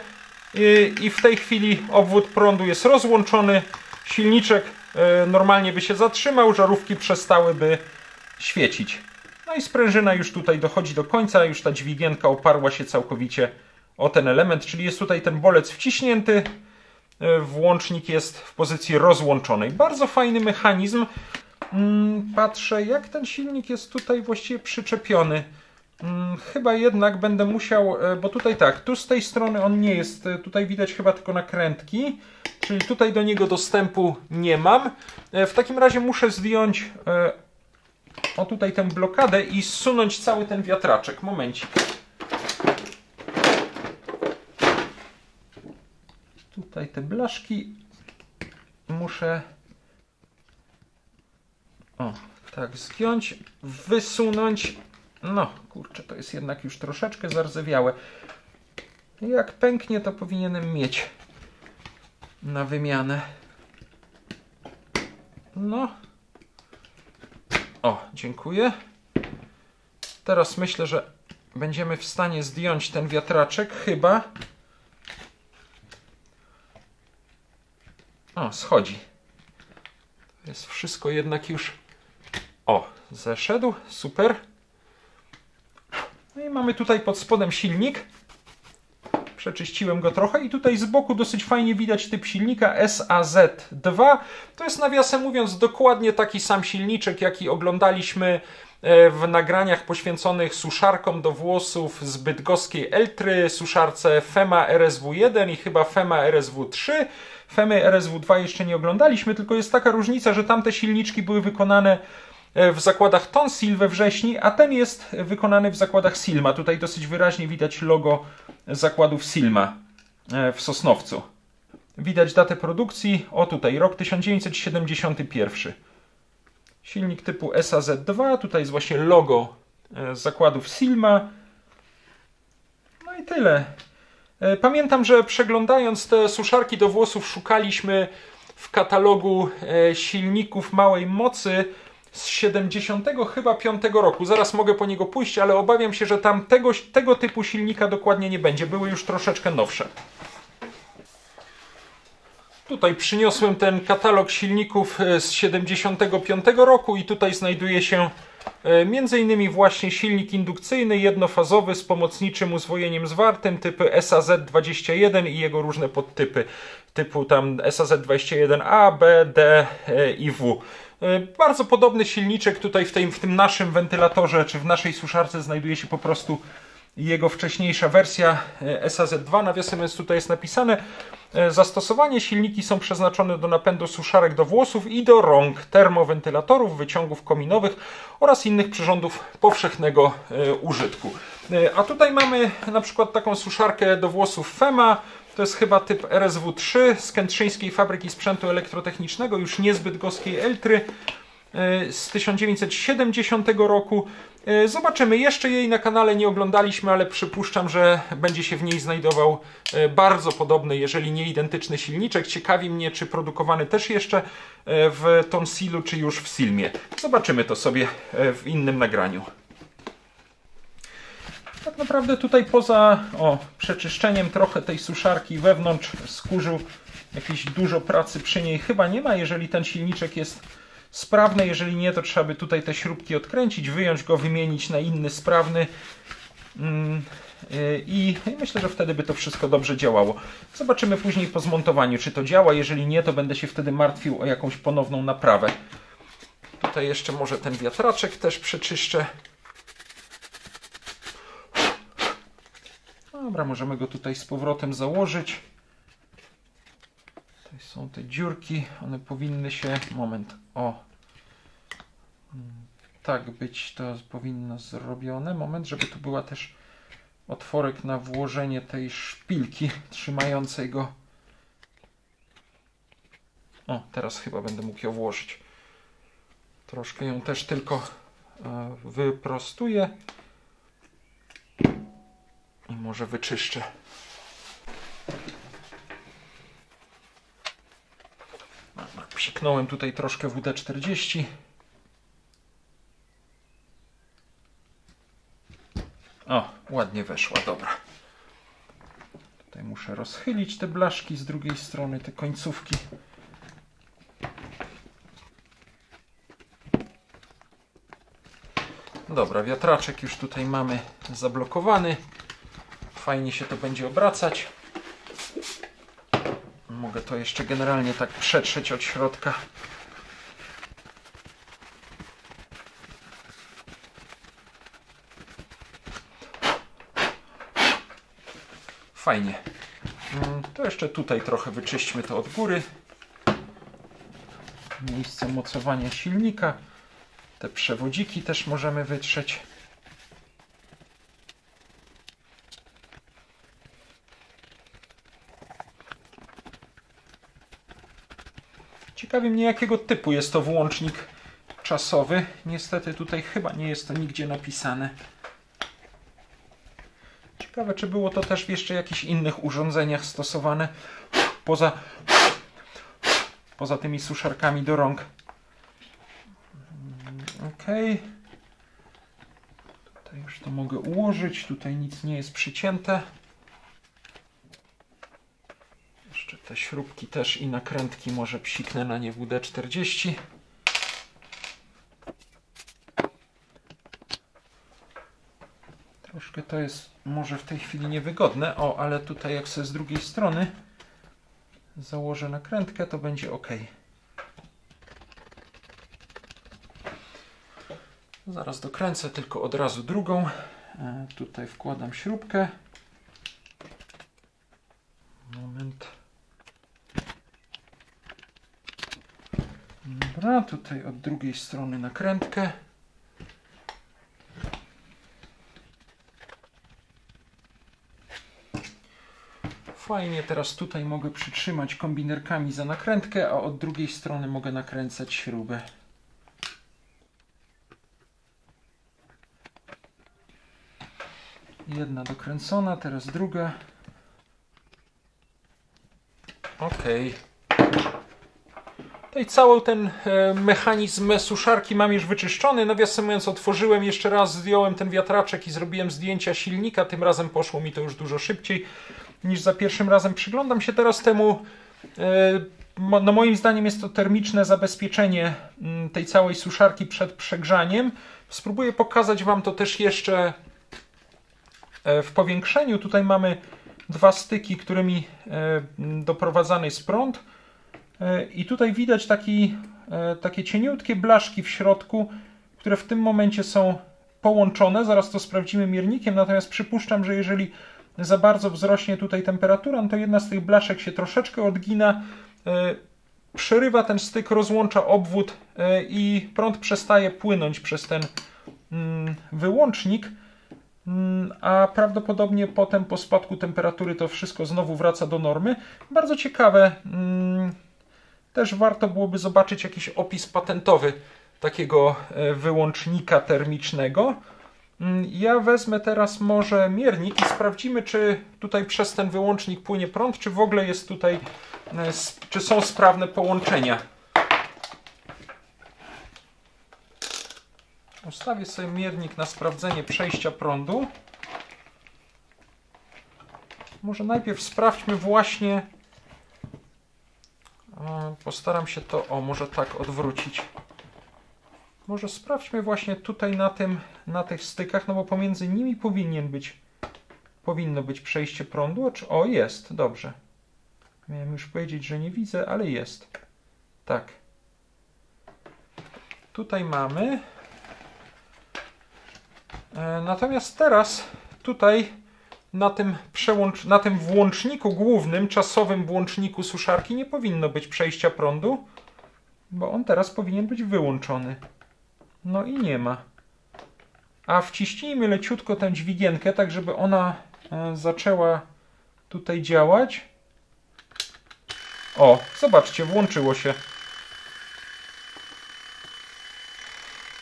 i w tej chwili obwód prądu jest rozłączony. Silniczek normalnie by się zatrzymał, żarówki przestałyby świecić. No i sprężyna już tutaj dochodzi do końca, już ta dźwigienka oparła się całkowicie o ten element, czyli jest tutaj ten bolec wciśnięty, włącznik jest w pozycji rozłączonej. Bardzo fajny mechanizm. Patrzę, jak ten silnik jest tutaj właściwie przyczepiony. Chyba jednak będę musiał, bo tutaj tak, tu z tej strony on nie jest, tutaj widać chyba tylko nakrętki, czyli tutaj do niego dostępu nie mam. W takim razie muszę zdjąć o tutaj tę blokadę i zsunąć cały ten wiatraczek. Momencik. Tutaj te blaszki muszę tak zgiąć, wysunąć. No, kurczę, to jest jednak już troszeczkę zardzewiałe. Jak pęknie, to powinienem mieć na wymianę. No. O, dziękuję. Teraz myślę, że będziemy w stanie zdjąć ten wiatraczek, chyba. O, schodzi. To jest wszystko jednak już... O, zeszedł, super. No i mamy tutaj pod spodem silnik. Przeczyściłem go trochę i tutaj z boku dosyć fajnie widać typ silnika SAZ2. To jest, nawiasem mówiąc, dokładnie taki sam silniczek, jaki oglądaliśmy w nagraniach poświęconych suszarkom do włosów z bydgoskiej Eltry, suszarce Fema RSW1 i chyba Fema RSW3. Femy RSW2 jeszcze nie oglądaliśmy, tylko jest taka różnica, że tamte silniczki były wykonane w zakładach Tonsil we Wrześni, a ten jest wykonany w zakładach Silma. Tutaj dosyć wyraźnie widać logo zakładów Silma w Sosnowcu. Widać datę produkcji. O, tutaj rok 1971. Silnik typu SAZ2. Tutaj jest właśnie logo zakładów Silma. No i tyle. Pamiętam, że przeglądając te suszarki do włosów szukaliśmy w katalogu silników małej mocy z 75 roku. Zaraz mogę po niego pójść, ale obawiam się, że tam tego typu silnika dokładnie nie będzie. Były już troszeczkę nowsze. Tutaj przyniosłem ten katalog silników z 75 roku i tutaj znajduje się m.in. właśnie silnik indukcyjny jednofazowy z pomocniczym uzwojeniem zwartym typy SAZ21 i jego różne podtypy typu tam SAZ21A, B, D i W. Bardzo podobny silniczek tutaj w tym naszym wentylatorze czy w naszej suszarce znajduje się po prostu jego wcześniejsza wersja SAZ2. Nawiasem jest tutaj jest napisane: zastosowanie silniki są przeznaczone do napędu suszarek do włosów i do rąk, termowentylatorów, wyciągów kominowych oraz innych przyrządów powszechnego użytku. A tutaj mamy na przykład taką suszarkę do włosów Fema. To jest chyba typ RSW3 z Kętrzyńskiej Fabryki Sprzętu Elektrotechnicznego, już niezbyt goskiej Eltry. z 1970 roku. Zobaczymy, jeszcze jej na kanale nie oglądaliśmy, ale przypuszczam, że będzie się w niej znajdował bardzo podobny, jeżeli nie identyczny silniczek. Ciekawi mnie, czy produkowany też jeszcze w Tonsilu, czy już w Silmie. Zobaczymy to sobie w innym nagraniu. Tak naprawdę tutaj poza przeczyszczeniem trochę tej suszarki wewnątrz z kurzu, jakieś dużo pracy przy niej chyba nie ma, jeżeli ten silniczek jest sprawny. Jeżeli nie, to trzeba by tutaj te śrubki odkręcić, wyjąć go, wymienić na inny sprawny i myślę, że wtedy by to wszystko dobrze działało. Zobaczymy później po zmontowaniu, czy to działa. Jeżeli nie, to będę się wtedy martwił o jakąś ponowną naprawę. Tutaj jeszcze może ten wiatraczek też przeczyszczę. Dobra, możemy go tutaj z powrotem założyć. Tutaj są te dziurki, one powinny się... Moment, tak być to powinno zrobione. Moment, żeby tu była też otworek na włożenie tej szpilki trzymającej go. Teraz chyba będę mógł ją włożyć. Troszkę ją też tylko wyprostuję. I może wyczyszczę. Psiknąłem tutaj troszkę WD-40. Ładnie weszła, dobra. Tutaj muszę rozchylić te blaszki z drugiej strony, te końcówki. Dobra, wiatraczek już tutaj mamy zablokowany. Fajnie się to będzie obracać. Mogę to jeszcze generalnie tak przetrzeć od środka. Fajnie. To jeszcze tutaj trochę wyczyśćmy to od góry. Miejsce mocowania silnika. Te przewodziki też możemy wytrzeć. Ciekawi mnie, jakiego typu jest to włącznik czasowy. Niestety tutaj chyba nie jest to nigdzie napisane. Ciekawe, czy było to też w jeszcze jakichś innych urządzeniach stosowane poza tymi suszarkami do rąk. Ok. Tutaj już to mogę ułożyć. Tutaj nic nie jest przycięte. Jeszcze te śrubki też i nakrętki może psiknę na nie WD-40. Troszkę to jest może w tej chwili niewygodne. Ale tutaj jak sobie z drugiej strony założę nakrętkę, to będzie ok. Zaraz dokręcę tylko od razu drugą. Tutaj wkładam śrubkę. Moment. Dobra, tutaj od drugiej strony nakrętkę. Fajnie, teraz tutaj mogę przytrzymać kombinerkami za nakrętkę, a od drugiej strony mogę nakręcać śrubę. Jedna dokręcona, teraz druga. Ok. No i cały ten mechanizm suszarki mam już wyczyszczony. Nawiasem mówiąc, otworzyłem jeszcze raz, zdjąłem ten wiatraczek i zrobiłem zdjęcia silnika. Tym razem poszło mi to już dużo szybciej niż za pierwszym razem. Przyglądam się teraz temu. No moim zdaniem jest to termiczne zabezpieczenie tej całej suszarki przed przegrzaniem. Spróbuję pokazać Wam to też jeszcze w powiększeniu. Tutaj mamy dwa styki, którymi doprowadzany jest prąd. I tutaj widać takie cieniutkie blaszki w środku, które w tym momencie są połączone. Zaraz to sprawdzimy miernikiem, natomiast przypuszczam, że jeżeli za bardzo wzrośnie tutaj temperatura, no to jedna z tych blaszek się troszeczkę odgina, przerywa ten styk, rozłącza obwód i prąd przestaje płynąć przez ten wyłącznik, a prawdopodobnie potem po spadku temperatury to wszystko znowu wraca do normy. Bardzo ciekawe. Też warto byłoby zobaczyć jakiś opis patentowy takiego wyłącznika termicznego. Ja wezmę teraz może miernik i sprawdzimy, czy tutaj przez ten wyłącznik płynie prąd, czy w ogóle jest tutaj, czy są sprawne połączenia. Ustawię sobie miernik na sprawdzenie przejścia prądu. Może najpierw sprawdźmy właśnie, postaram się to, może tak odwrócić. Może sprawdźmy właśnie tutaj na tych stykach, no bo pomiędzy nimi powinno być przejście prądu. O, jest, dobrze. Miałem już powiedzieć, że nie widzę, ale jest. Tak. Tutaj mamy. Natomiast teraz tutaj na tym włączniku głównym, czasowym włączniku suszarki nie powinno być przejścia prądu, bo on teraz powinien być wyłączony. No i nie ma. A wciśnijmy leciutko tę dźwigienkę, tak żeby ona zaczęła tutaj działać. O, zobaczcie, włączyło się.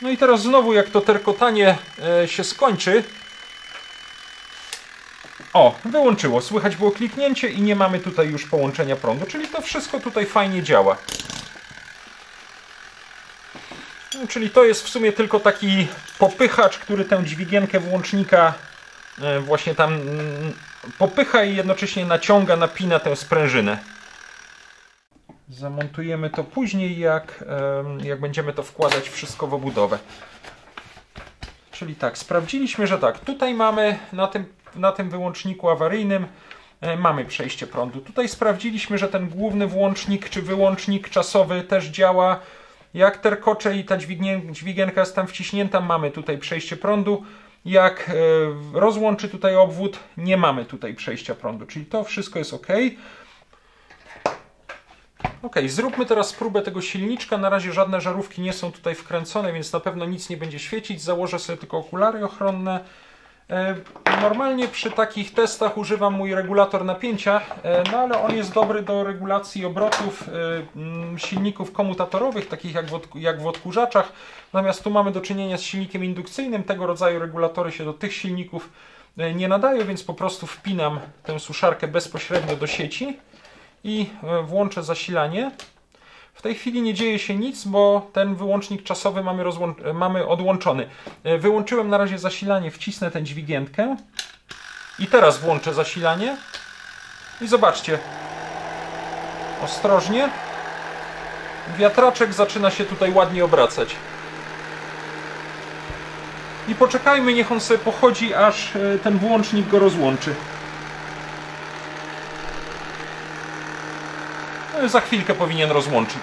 No i teraz znowu, jak to terkotanie się skończy. O, wyłączyło. Słychać było kliknięcie i nie mamy tutaj już połączenia prądu, czyli to wszystko tutaj fajnie działa. Czyli to jest w sumie tylko taki popychacz, który tę dźwigienkę włącznika właśnie tam popycha i jednocześnie naciąga, napina tę sprężynę. Zamontujemy to później, jak będziemy to wkładać wszystko w obudowę. Czyli tak, sprawdziliśmy, że tak, tutaj mamy na tym wyłączniku awaryjnym mamy przejście prądu. Tutaj sprawdziliśmy, że ten główny włącznik czy wyłącznik czasowy też działa. Jak terkocze i ta dźwigienka jest tam wciśnięta, mamy tutaj przejście prądu. Jak rozłączy tutaj obwód, nie mamy tutaj przejścia prądu, czyli to wszystko jest ok. Ok, zróbmy teraz próbę tego silniczka. Na razie żadne żarówki nie są tutaj wkręcone, więc na pewno nic nie będzie świecić. Założę sobie tylko okulary ochronne. Normalnie przy takich testach używam mój regulator napięcia, no ale on jest dobry do regulacji obrotów silników komutatorowych, takich jak w odkurzaczach. Natomiast tu mamy do czynienia z silnikiem indukcyjnym. Tego rodzaju regulatory się do tych silników nie nadają, więc po prostu wpinam tę suszarkę bezpośrednio do sieci i włączę zasilanie. W tej chwili nie dzieje się nic, bo ten wyłącznik czasowy mamy odłączony. Wyłączyłem na razie zasilanie, wcisnę tę dźwigienkę i teraz włączę zasilanie. I zobaczcie, ostrożnie, wiatraczek zaczyna się tutaj ładnie obracać. I poczekajmy, niech on sobie pochodzi, aż ten włącznik go rozłączy. No, za chwilkę powinien rozłączyć.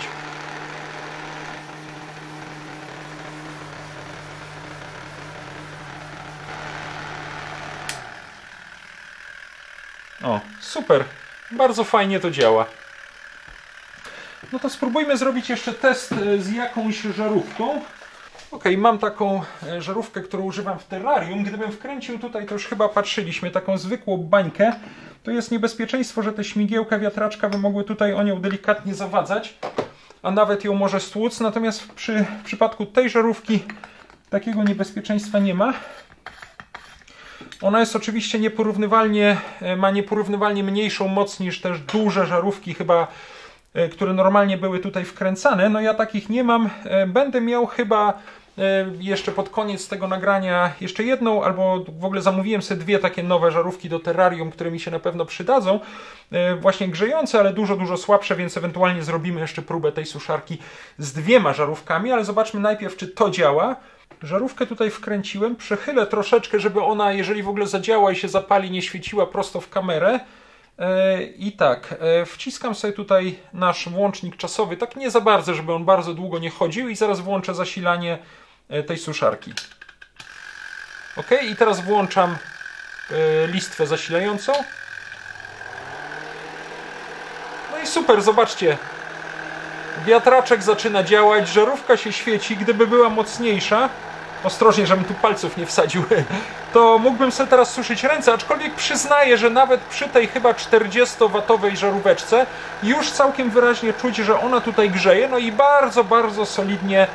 O, super. Bardzo fajnie to działa. No to spróbujmy zrobić jeszcze test z jakąś żarówką. Ok, mam taką żarówkę, którą używam w terrarium. Gdybym wkręcił tutaj, to już chyba patrzyliśmy, taką zwykłą bańkę, to jest niebezpieczeństwo, że te śmigiełka wiatraczka by mogły tutaj o nią delikatnie zawadzać, a nawet ją może stłuc. Natomiast w przypadku tej żarówki takiego niebezpieczeństwa nie ma. Ona jest oczywiście ma nieporównywalnie mniejszą moc niż też duże żarówki, chyba, które normalnie były tutaj wkręcane. No ja takich nie mam. Będę miał chyba jeszcze pod koniec tego nagrania jeszcze jedną, albo w ogóle zamówiłem sobie dwie takie nowe żarówki do terrarium, które mi się na pewno przydadzą. Właśnie grzejące, ale dużo słabsze, więc ewentualnie zrobimy jeszcze próbę tej suszarki z dwiema żarówkami, ale zobaczmy najpierw, czy to działa. Żarówkę tutaj wkręciłem, przechylę troszeczkę, żeby ona, jeżeli w ogóle zadziała i się zapali, nie świeciła prosto w kamerę. I tak, wciskam sobie tutaj nasz włącznik czasowy, tak nie za bardzo, żeby on bardzo długo nie chodził, i zaraz włączę zasilanie tej suszarki. Ok, i teraz włączam listwę zasilającą. No i super, zobaczcie. Wiatraczek zaczyna działać, żarówka się świeci. Gdyby była mocniejsza, ostrożnie, żebym tu palców nie wsadził, to mógłbym sobie teraz suszyć ręce, aczkolwiek przyznaję, że nawet przy tej chyba 40-watowej żaróweczce już całkiem wyraźnie czuć, że ona tutaj grzeje, no i bardzo solidnie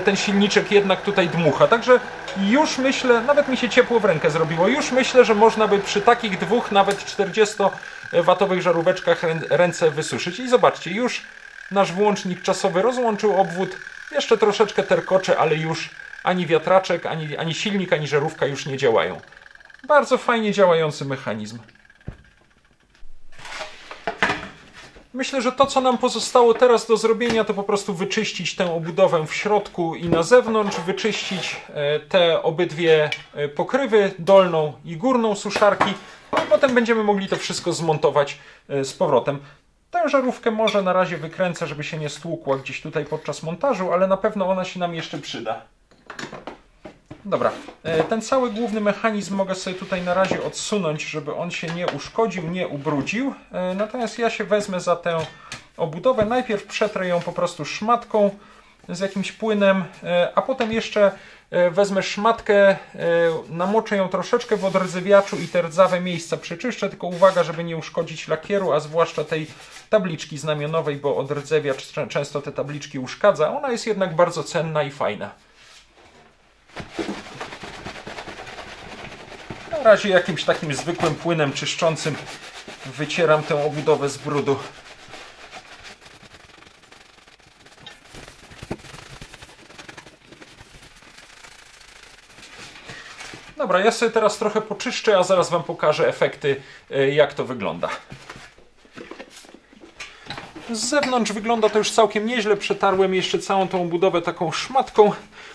ten silniczek jednak tutaj dmucha. Także już myślę, nawet mi się ciepło w rękę zrobiło, już myślę, że można by przy takich dwóch, nawet 40-watowych żaróweczkach ręce wysuszyć. I zobaczcie, już nasz włącznik czasowy rozłączył obwód, jeszcze troszeczkę terkocze, ale już ani wiatraczek, ani silnik, ani żarówka już nie działają. Bardzo fajnie działający mechanizm. Myślę, że to, co nam pozostało teraz do zrobienia, to po prostu wyczyścić tę obudowę w środku i na zewnątrz, wyczyścić te obydwie pokrywy, dolną i górną suszarki, no i potem będziemy mogli to wszystko zmontować z powrotem. Tę żarówkę może na razie wykręcę, żeby się nie stłukła gdzieś tutaj podczas montażu, ale na pewno ona się nam jeszcze przyda. Dobra, ten cały główny mechanizm mogę sobie tutaj na razie odsunąć, żeby on się nie uszkodził, nie ubrudził. Natomiast ja się wezmę za tę obudowę. Najpierw przetrę ją po prostu szmatką z jakimś płynem, a potem jeszcze wezmę szmatkę, namoczę ją troszeczkę w odrdzewiaczu i te rdzawe miejsca przeczyszczę, tylko uwaga, żeby nie uszkodzić lakieru, a zwłaszcza tej tabliczki znamionowej, bo odrdzewiacz często te tabliczki uszkadza. Ona jest jednak bardzo cenna i fajna. Na razie jakimś takim zwykłym płynem czyszczącym wycieram tę obudowę z brudu. Dobra, ja sobie teraz trochę poczyszczę, a zaraz Wam pokażę efekty, jak to wygląda. Z zewnątrz wygląda to już całkiem nieźle. Przetarłem jeszcze całą tą obudowę taką szmatką.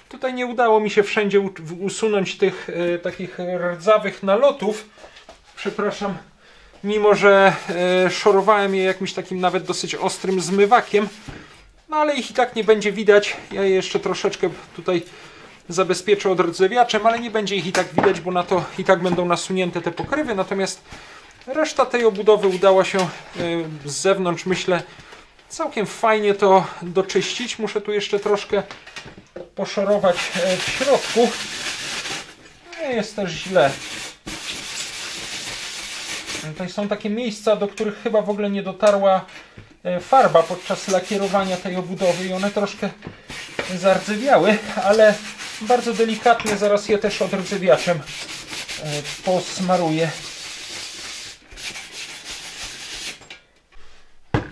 Tutaj nie udało mi się wszędzie usunąć tych takich rdzawych nalotów. Przepraszam, mimo że szorowałem je jakimś takim nawet dosyć ostrym zmywakiem. No ale ich i tak nie będzie widać. Ja je jeszcze troszeczkę tutaj zabezpieczę odrdzewiaczem, ale nie będzie ich i tak widać, bo na to i tak będą nasunięte te pokrywy. Natomiast reszta tej obudowy udała się z zewnątrz, myślę, całkiem fajnie to doczyścić. Muszę tu jeszcze troszkę poszorować w środku. Nie jest też źle. Tutaj są takie miejsca, do których chyba w ogóle nie dotarła farba podczas lakierowania tej obudowy i one troszkę zardzewiały, ale bardzo delikatnie zaraz je też odrdzewiaczem posmaruję.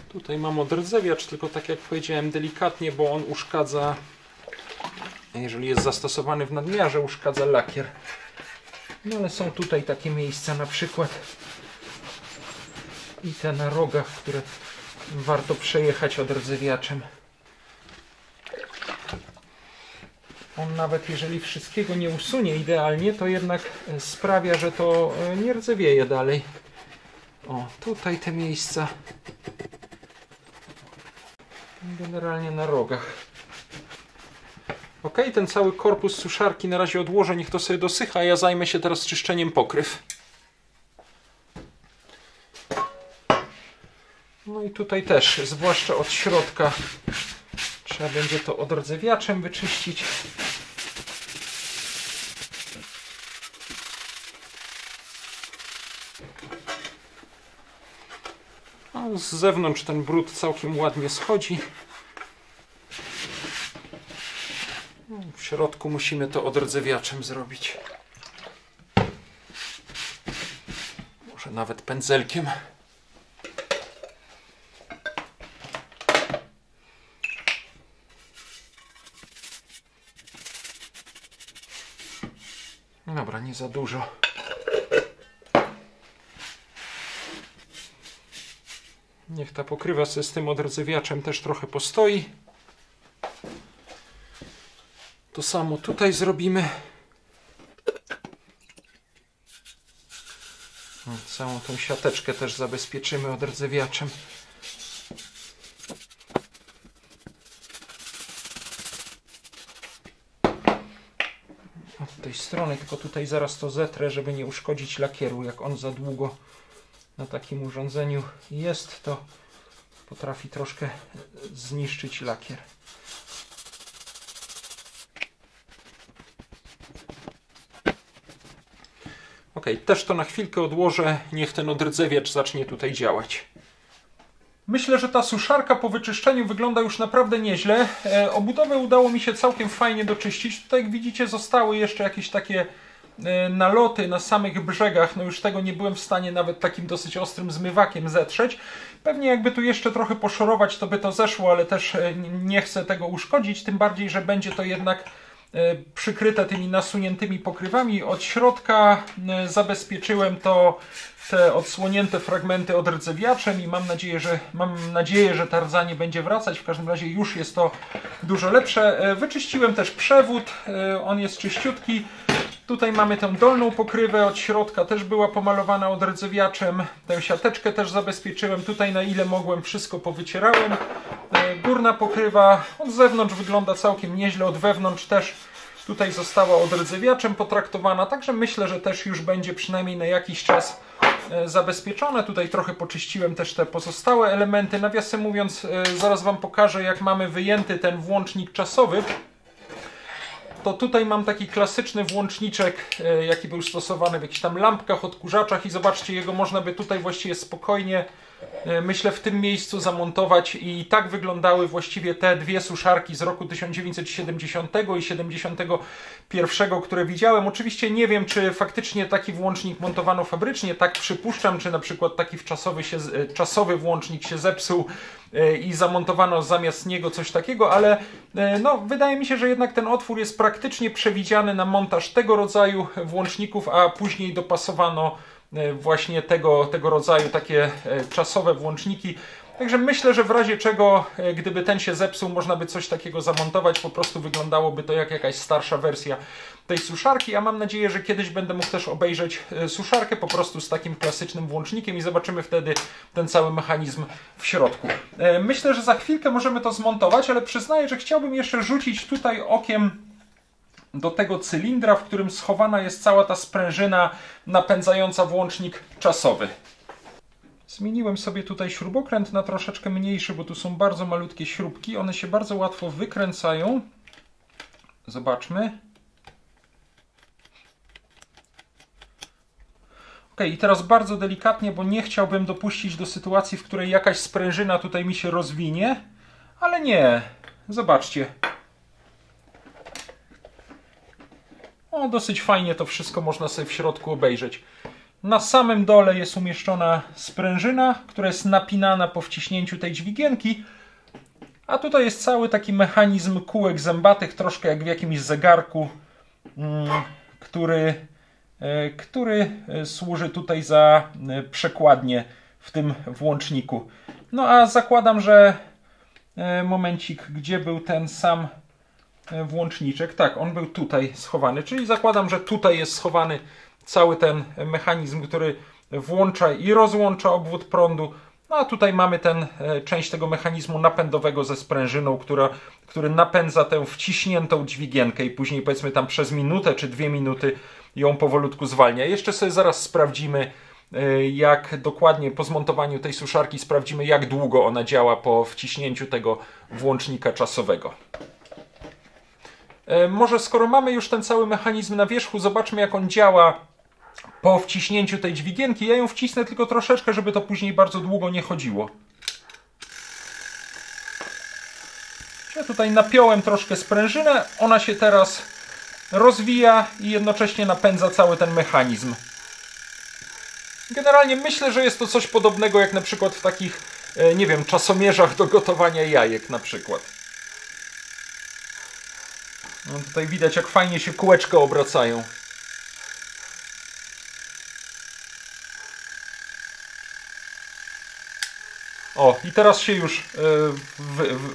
Tutaj mam odrdzewiacz, tylko tak jak powiedziałem, delikatnie, bo on uszkadza, jeżeli jest zastosowany w nadmiarze, uszkadza lakier. No ale są tutaj takie miejsca, na przykład i te na rogach, które warto przejechać odrdzewiaczem. On nawet jeżeli wszystkiego nie usunie idealnie, to jednak sprawia, że to nie rdzewieje dalej. O, tutaj te miejsca. Generalnie na rogach. Ok, ten cały korpus suszarki na razie odłożę, niech to sobie dosycha, a ja zajmę się teraz czyszczeniem pokryw. No i tutaj też, zwłaszcza od środka, trzeba będzie to odrdzewiaczem wyczyścić. A z zewnątrz ten brud całkiem ładnie schodzi. W środku musimy to odrdzewiaczem zrobić. Może nawet pędzelkiem. Dobra, nie za dużo. Niech ta pokrywa się z tym odrdzewiaczem też trochę postoi. To samo tutaj zrobimy. Całą tą siateczkę też zabezpieczymy odrdzewiaczem. Od tej strony, tylko tutaj zaraz to zetrę, żeby nie uszkodzić lakieru. Jak on za długo na takim urządzeniu jest, to potrafi troszkę zniszczyć lakier. Ok, też to na chwilkę odłożę, niech ten odrdzewiacz zacznie tutaj działać. Myślę, że ta suszarka po wyczyszczeniu wygląda już naprawdę nieźle. Obudowę udało mi się całkiem fajnie doczyścić. Tutaj jak widzicie zostały jeszcze jakieś takie naloty na samych brzegach. No już tego nie byłem w stanie nawet takim dosyć ostrym zmywakiem zetrzeć. Pewnie jakby tu jeszcze trochę poszorować, to by to zeszło, ale też nie chcę tego uszkodzić. Tym bardziej, że będzie to jednak przykryte tymi nasuniętymi pokrywami. Od środka zabezpieczyłem to te odsłonięte fragmenty odrdzewiaczem i mam nadzieję, że ta rdza nie będzie wracać. W każdym razie już jest to dużo lepsze. Wyczyściłem też przewód, on jest czyściutki. Tutaj mamy tę dolną pokrywę, od środka też była pomalowana odrdzewiaczem. Tę siateczkę też zabezpieczyłem. Tutaj na ile mogłem wszystko powycierałem. Górna pokrywa od zewnątrz wygląda całkiem nieźle, od wewnątrz też tutaj została odrdzewiaczem potraktowana. Także myślę, że też już będzie przynajmniej na jakiś czas zabezpieczone. Tutaj trochę poczyściłem też te pozostałe elementy. Nawiasem mówiąc, zaraz Wam pokażę, jak mamy wyjęty ten włącznik czasowy. To tutaj mam taki klasyczny włączniczek, jaki był stosowany w jakichś tam lampkach, odkurzaczach i zobaczcie, jego można by tutaj właściwie spokojnie, myślę, w tym miejscu zamontować i tak wyglądały właściwie te dwie suszarki z roku 1970 i 71, które widziałem. Oczywiście nie wiem, czy faktycznie taki włącznik montowano fabrycznie, tak przypuszczam, czy na przykład taki czasowy włącznik się zepsuł i zamontowano zamiast niego coś takiego, ale no, wydaje mi się, że jednak ten otwór jest praktycznie przewidziany na montaż tego rodzaju włączników, a później dopasowano właśnie tego rodzaju takie czasowe włączniki. Także myślę, że w razie czego, gdyby ten się zepsuł, można by coś takiego zamontować. Po prostu wyglądałoby to jak jakaś starsza wersja tej suszarki, a mam nadzieję, że kiedyś będę mógł też obejrzeć suszarkę po prostu z takim klasycznym włącznikiem i zobaczymy wtedy ten cały mechanizm w środku. Myślę, że za chwilkę możemy to zmontować, ale przyznaję, że chciałbym jeszcze rzucić tutaj okiem do tego cylindra, w którym schowana jest cała ta sprężyna napędzająca włącznik czasowy. Zmieniłem sobie tutaj śrubokręt na troszeczkę mniejszy, bo tu są bardzo malutkie śrubki. One się bardzo łatwo wykręcają. Zobaczmy. Ok, i teraz bardzo delikatnie, bo nie chciałbym dopuścić do sytuacji, w której jakaś sprężyna tutaj mi się rozwinie. Ale nie. Zobaczcie. O, dosyć fajnie to wszystko można sobie w środku obejrzeć. Na samym dole jest umieszczona sprężyna, która jest napinana po wciśnięciu tej dźwigienki. A tutaj jest cały taki mechanizm kółek zębatych, troszkę jak w jakimś zegarku, który służy tutaj za przekładnię w tym włączniku. No a zakładam, że momencik, gdzie był ten sam włączniczek? Tak, on był tutaj schowany, czyli zakładam, że tutaj jest schowany cały ten mechanizm, który włącza i rozłącza obwód prądu. No a tutaj mamy część tego mechanizmu napędowego ze sprężyną, który napędza tę wciśniętą dźwigienkę i później powiedzmy tam przez minutę czy 2 minuty ją powolutku zwalnia. Jeszcze sobie zaraz sprawdzimy, jak dokładnie po zmontowaniu tej suszarki sprawdzimy, jak długo ona działa po wciśnięciu tego włącznika czasowego. Może skoro mamy już ten cały mechanizm na wierzchu, zobaczmy, jak on działa po wciśnięciu tej dźwigienki. Ja ją wcisnę tylko troszeczkę, żeby to później bardzo długo nie chodziło. Ja tutaj napiąłem troszkę sprężynę, ona się teraz rozwija i jednocześnie napędza cały ten mechanizm. Generalnie myślę, że jest to coś podobnego jak na przykład w takich, nie wiem, czasomierzach do gotowania jajek na przykład. No tutaj widać, jak fajnie się kółeczka obracają. O, i teraz się już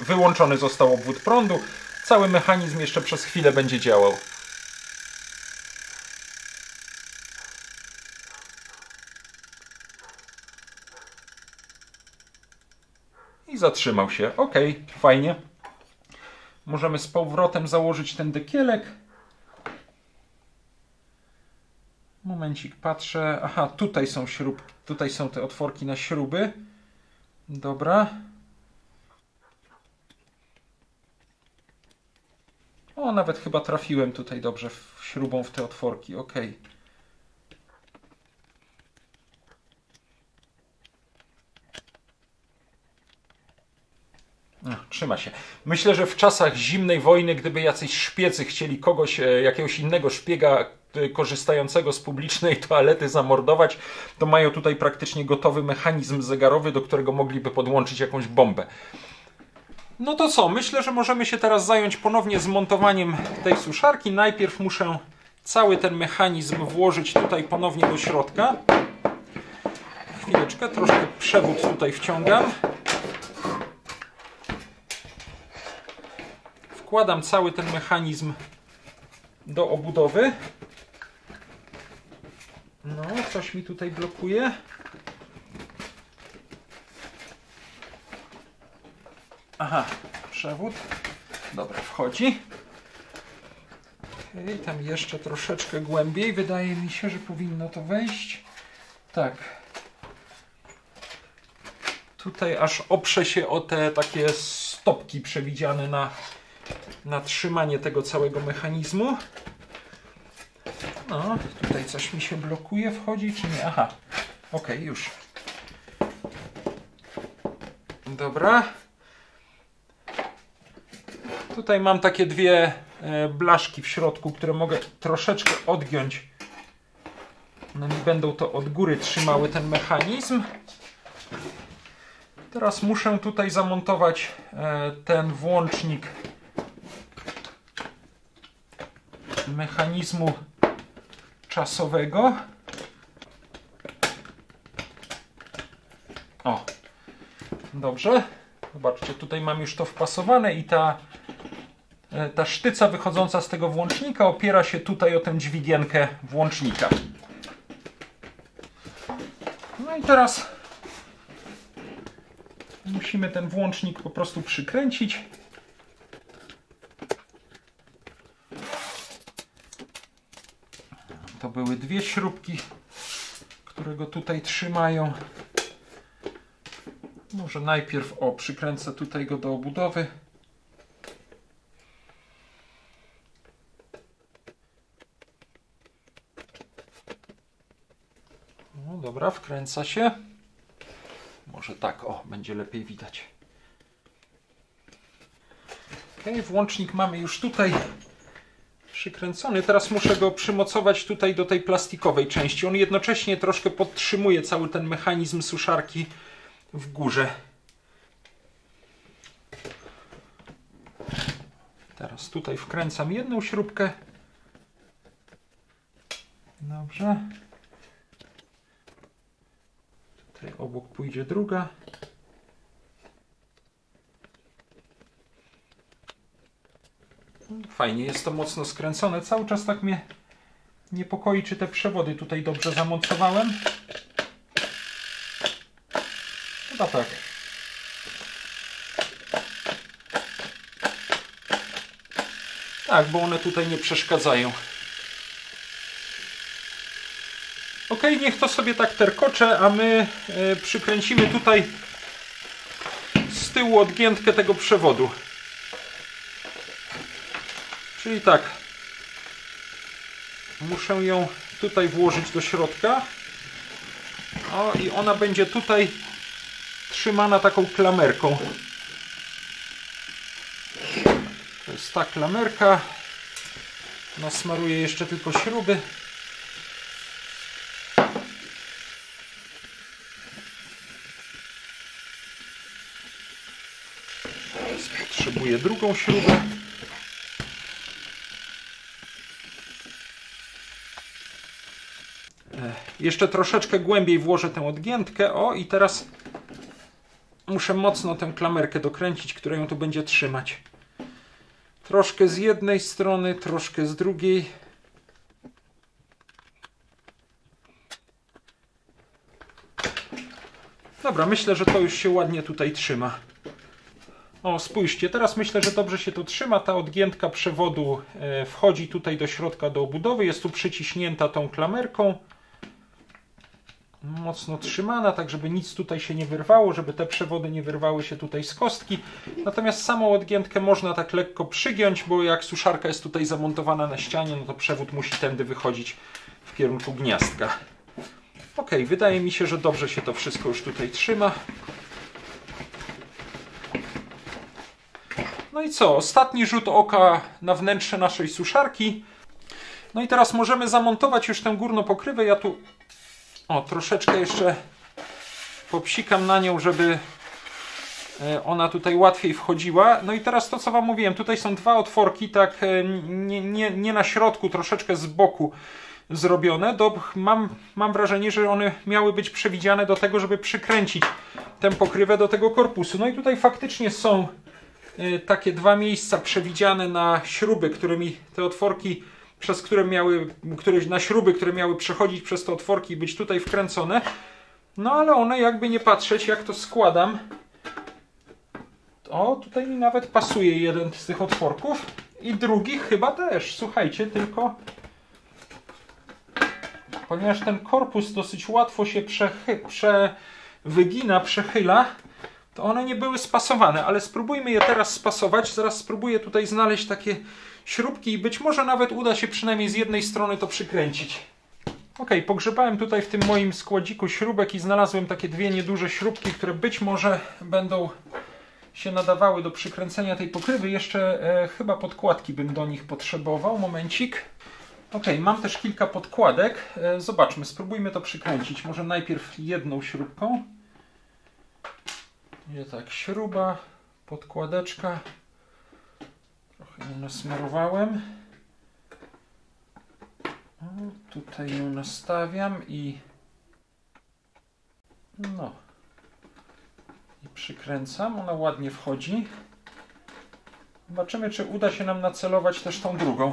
wyłączony został obwód prądu. Cały mechanizm jeszcze przez chwilę będzie działał. I zatrzymał się. Ok, fajnie. Możemy z powrotem założyć ten dekielek. Momencik, patrzę. Aha, tutaj są śrubki. Tutaj są te otworki na śruby. Dobra. O, nawet chyba trafiłem tutaj dobrze śrubą w te otworki. Ok. trzyma się. Myślę, że w czasach zimnej wojny, gdyby jacyś szpiecy chcieli kogoś, jakiegoś innego szpiega korzystającego z publicznej toalety zamordować, to mają tutaj praktycznie gotowy mechanizm zegarowy, do którego mogliby podłączyć jakąś bombę. No to co? Myślę, że możemy się teraz zająć ponownie zmontowaniem tej suszarki. Najpierw muszę cały ten mechanizm włożyć tutaj ponownie do środka. Chwileczkę, troszkę przewód tutaj wciągam. Wkładam cały ten mechanizm do obudowy. No, coś mi tutaj blokuje. Aha, przewód. Dobra, wchodzi. I tam jeszcze troszeczkę głębiej. Wydaje mi się, że powinno to wejść. Tak. Tutaj aż oprze się o te takie stopki przewidziane na trzymanie tego całego mechanizmu. No, tutaj coś mi się blokuje, wchodzi czy nie? Aha, ok, już. Dobra. Tutaj mam takie dwie blaszki w środku, które mogę troszeczkę odgiąć. No i będą to od góry trzymały ten mechanizm. Teraz muszę tutaj zamontować ten włącznik mechanizmu czasowego. O, dobrze. Zobaczcie, tutaj mam już to wpasowane i ta sztyca wychodząca z tego włącznika opiera się tutaj o tę dźwigienkę włącznika. No i teraz musimy ten włącznik po prostu przykręcić. To były dwie śrubki, które go tutaj trzymają. Może najpierw przykręcę tutaj go do obudowy. No dobra, wkręca się. Może tak, o, będzie lepiej widać. Ok, włącznik mamy już tutaj przykręcony. Teraz muszę go przymocować tutaj do tej plastikowej części. On jednocześnie troszkę podtrzymuje cały ten mechanizm suszarki w górze. Teraz tutaj wkręcam jedną śrubkę. Dobrze. Tutaj obok pójdzie druga. Fajnie, jest to mocno skręcone. Cały czas tak mnie niepokoi, czy te przewody tutaj dobrze zamontowałem. Chyba tak. Tak, bo one tutaj nie przeszkadzają. Ok, niech to sobie tak terkocze, a my przykręcimy tutaj z tyłu odgiętkę tego przewodu. Czyli tak, muszę ją tutaj włożyć do środka. O, i ona będzie tutaj trzymana taką klamerką. To jest ta klamerka. Nasmaruję jeszcze tylko śruby. Potrzebuję drugą śrubę. Jeszcze troszeczkę głębiej włożę tę odgiętkę. O, i teraz muszę mocno tę klamerkę dokręcić, która ją tu będzie trzymać. Troszkę z jednej strony, troszkę z drugiej. Dobra, myślę, że to już się ładnie tutaj trzyma. O, spójrzcie, teraz myślę, że dobrze się to trzyma. Ta odgiętka przewodu wchodzi tutaj do środka, do obudowy. Jest tu przyciśnięta tą klamerką. Mocno trzymana, tak żeby nic tutaj się nie wyrwało, żeby te przewody nie wyrwały się tutaj z kostki. Natomiast samą odgiętkę można tak lekko przygiąć, bo jak suszarka jest tutaj zamontowana na ścianie, no to przewód musi tędy wychodzić w kierunku gniazdka. Ok, wydaje mi się, że dobrze się to wszystko już tutaj trzyma. No i co? Ostatni rzut oka na wnętrze naszej suszarki. No i teraz możemy zamontować już tę górną pokrywę. Ja tu troszeczkę jeszcze popsikam na nią, żeby ona tutaj łatwiej wchodziła. No i teraz to, co wam mówiłem, tutaj są dwa otworki, tak nie na środku, troszeczkę z boku zrobione. Mam wrażenie, że one miały być przewidziane do tego, żeby przykręcić tę pokrywę do tego korpusu. No i tutaj faktycznie są takie dwa miejsca przewidziane na śruby, którymi te otworki, na śruby, które miały przechodzić przez te otworki i być tutaj wkręcone. No ale one, jakby nie patrzeć, jak to składam, tutaj mi nawet pasuje jeden z tych otworków i drugi chyba też. Słuchajcie, tylko ponieważ ten korpus dosyć łatwo się przechyla, to one nie były spasowane, ale spróbujmy je teraz spasować. Zaraz spróbuję tutaj znaleźć takie śrubki i być może nawet uda się przynajmniej z jednej strony to przykręcić. Ok, pogrzebałem tutaj w tym moim składziku śrubek i znalazłem takie dwie nieduże śrubki, które być może będą się nadawały do przykręcenia tej pokrywy. Jeszcze chyba podkładki bym do nich potrzebował. Momencik. Ok, mam też kilka podkładek. Zobaczmy, spróbujmy to przykręcić. Może najpierw jedną śrubką. Nie tak, śruba, podkładeczka. Trochę ją nasmarowałem. Tutaj ją nastawiam i i przykręcam. Ona ładnie wchodzi. Zobaczymy, czy uda się nam nacelować też tą drugą.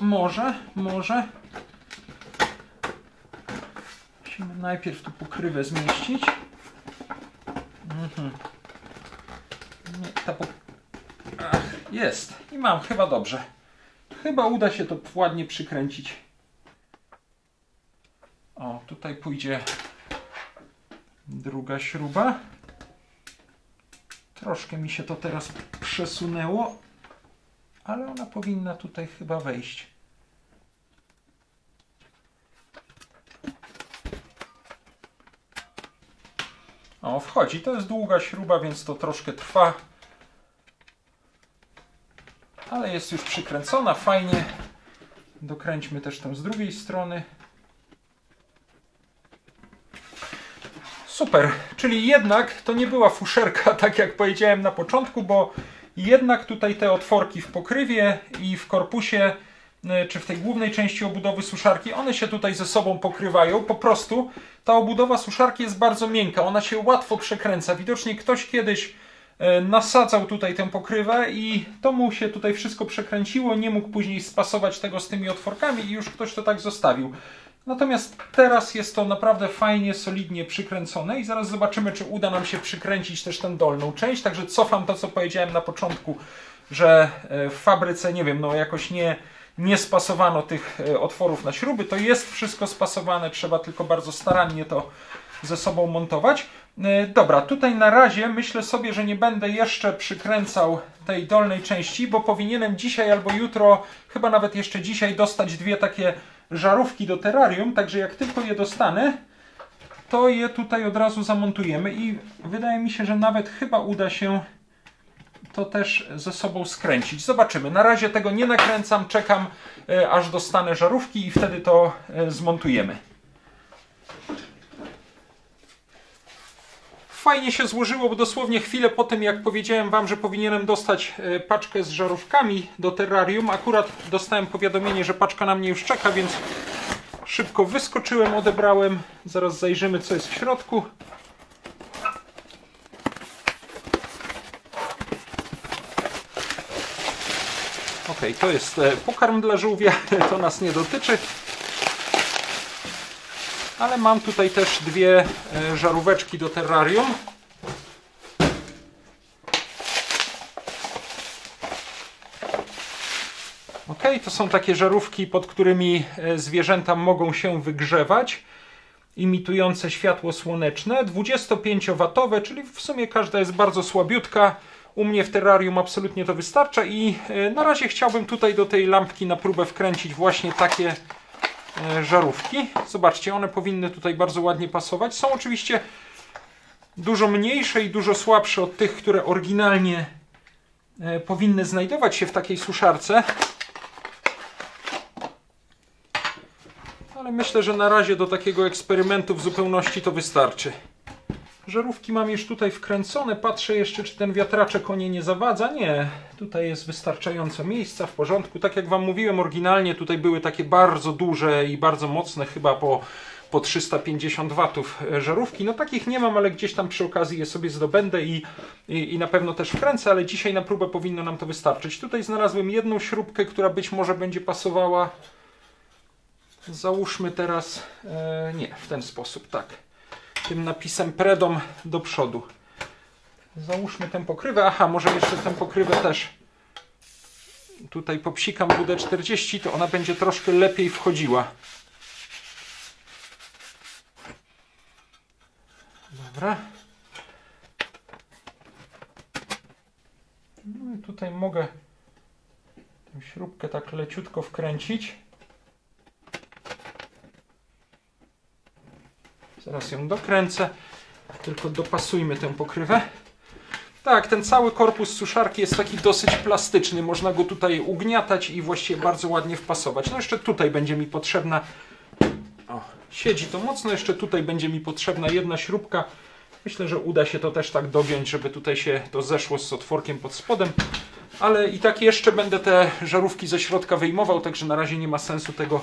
Może. Musimy najpierw tu pokrywę zmieścić. Jest. I mam. Chyba dobrze. Chyba uda się to ładnie przykręcić. Tutaj pójdzie druga śruba. Troszkę mi się to teraz przesunęło, ale ona powinna tutaj chyba wejść. Wchodzi. To jest długa śruba, więc to troszkę trwa. Ale jest już przykręcona, fajnie. Dokręćmy też tą z drugiej strony. Super, czyli jednak to nie była fuszerka, tak jak powiedziałem na początku, bo jednak tutaj te otworki w pokrywie i w korpusie, czy w tej głównej części obudowy suszarki, one się tutaj ze sobą pokrywają. Po prostu ta obudowa suszarki jest bardzo miękka, ona się łatwo przekręca. Widocznie ktoś kiedyś nasadzał tutaj tę pokrywę i to mu się tutaj wszystko przekręciło, nie mógł później spasować tego z tymi otworkami i już ktoś to tak zostawił. Natomiast teraz jest to naprawdę fajnie, solidnie przykręcone i zaraz zobaczymy, czy uda nam się przykręcić też tę dolną część. Także cofam to, co powiedziałem na początku, że w fabryce, nie wiem, jakoś nie spasowano tych otworów na śruby. To jest wszystko spasowane, trzeba tylko bardzo starannie to ze sobą montować. Dobra, tutaj na razie myślę sobie, że nie będę jeszcze przykręcał tej dolnej części, bo powinienem dzisiaj albo jutro, chyba nawet jeszcze dzisiaj, dostać dwie takie żarówki do terrarium, także jak tylko je dostanę, to je tutaj od razu zamontujemy i wydaje mi się, że nawet chyba uda się to też ze sobą skręcić. Zobaczymy. Na razie tego nie nakręcam, czekam aż dostanę żarówki i wtedy to zmontujemy. Fajnie się złożyło, bo dosłownie chwilę po tym, jak powiedziałem wam, że powinienem dostać paczkę z żarówkami do terrarium, akurat dostałem powiadomienie, że paczka na mnie już czeka, więc szybko wyskoczyłem, odebrałem. Zaraz zajrzymy, co jest w środku. Ok, to jest pokarm dla żółwia, to nas nie dotyczy. Ale mam tutaj też dwie żaróweczki do terrarium. Ok, to są takie żarówki, pod którymi zwierzęta mogą się wygrzewać, imitujące światło słoneczne. 25W, czyli w sumie każda jest bardzo słabiutka. U mnie w terrarium absolutnie to wystarcza i na razie chciałbym tutaj do tej lampki na próbę wkręcić właśnie takie żarówki. Zobaczcie, one powinny tutaj bardzo ładnie pasować. Są oczywiście dużo mniejsze i dużo słabsze od tych, które oryginalnie powinny znajdować się w takiej suszarce. Ale myślę, że na razie do takiego eksperymentu w zupełności to wystarczy. Żarówki mam już tutaj wkręcone. Patrzę jeszcze, czy ten wiatraczek o nie nie zawadza. Nie, tutaj jest wystarczająco miejsca, w porządku. Tak jak wam mówiłem, oryginalnie tutaj były takie bardzo duże i bardzo mocne, chyba po 350 watów żarówki. No takich nie mam, ale gdzieś tam przy okazji je sobie zdobędę i na pewno też wkręcę, ale dzisiaj na próbę powinno nam to wystarczyć. Tutaj znalazłem jedną śrubkę, która być może będzie pasowała. Załóżmy teraz, nie, w ten sposób, tak. Tym napisem Predom do przodu. Załóżmy tę pokrywę. Aha, może jeszcze tę pokrywę też tutaj popsikam WD-40, to ona będzie troszkę lepiej wchodziła. Dobra. No i tutaj mogę tę śrubkę tak leciutko wkręcić. Zaraz ją dokręcę, tylko dopasujmy tę pokrywę. Tak, ten cały korpus suszarki jest taki dosyć plastyczny. Można go tutaj ugniatać i właściwie bardzo ładnie wpasować. No jeszcze tutaj będzie mi potrzebna... O, siedzi to mocno. Jeszcze tutaj będzie mi potrzebna jedna śrubka. Myślę, że uda się to też tak dogiąć, żeby tutaj się to zeszło z otworkiem pod spodem. Ale i tak jeszcze będę te żarówki ze środka wyjmował, także na razie nie ma sensu tego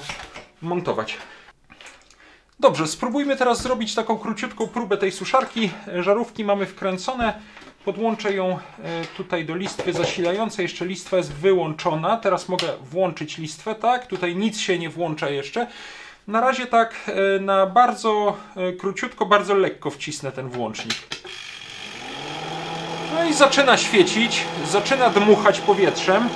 montować. Dobrze, spróbujmy teraz zrobić taką króciutką próbę tej suszarki. Żarówki mamy wkręcone. Podłączę ją tutaj do listwy zasilającej. Jeszcze listwa jest wyłączona. Teraz mogę włączyć listwę, tak? Tutaj nic się nie włącza jeszcze. Na razie tak na bardzo króciutko, bardzo lekko wcisnę ten włącznik. No i zaczyna świecić, zaczyna dmuchać powietrzem.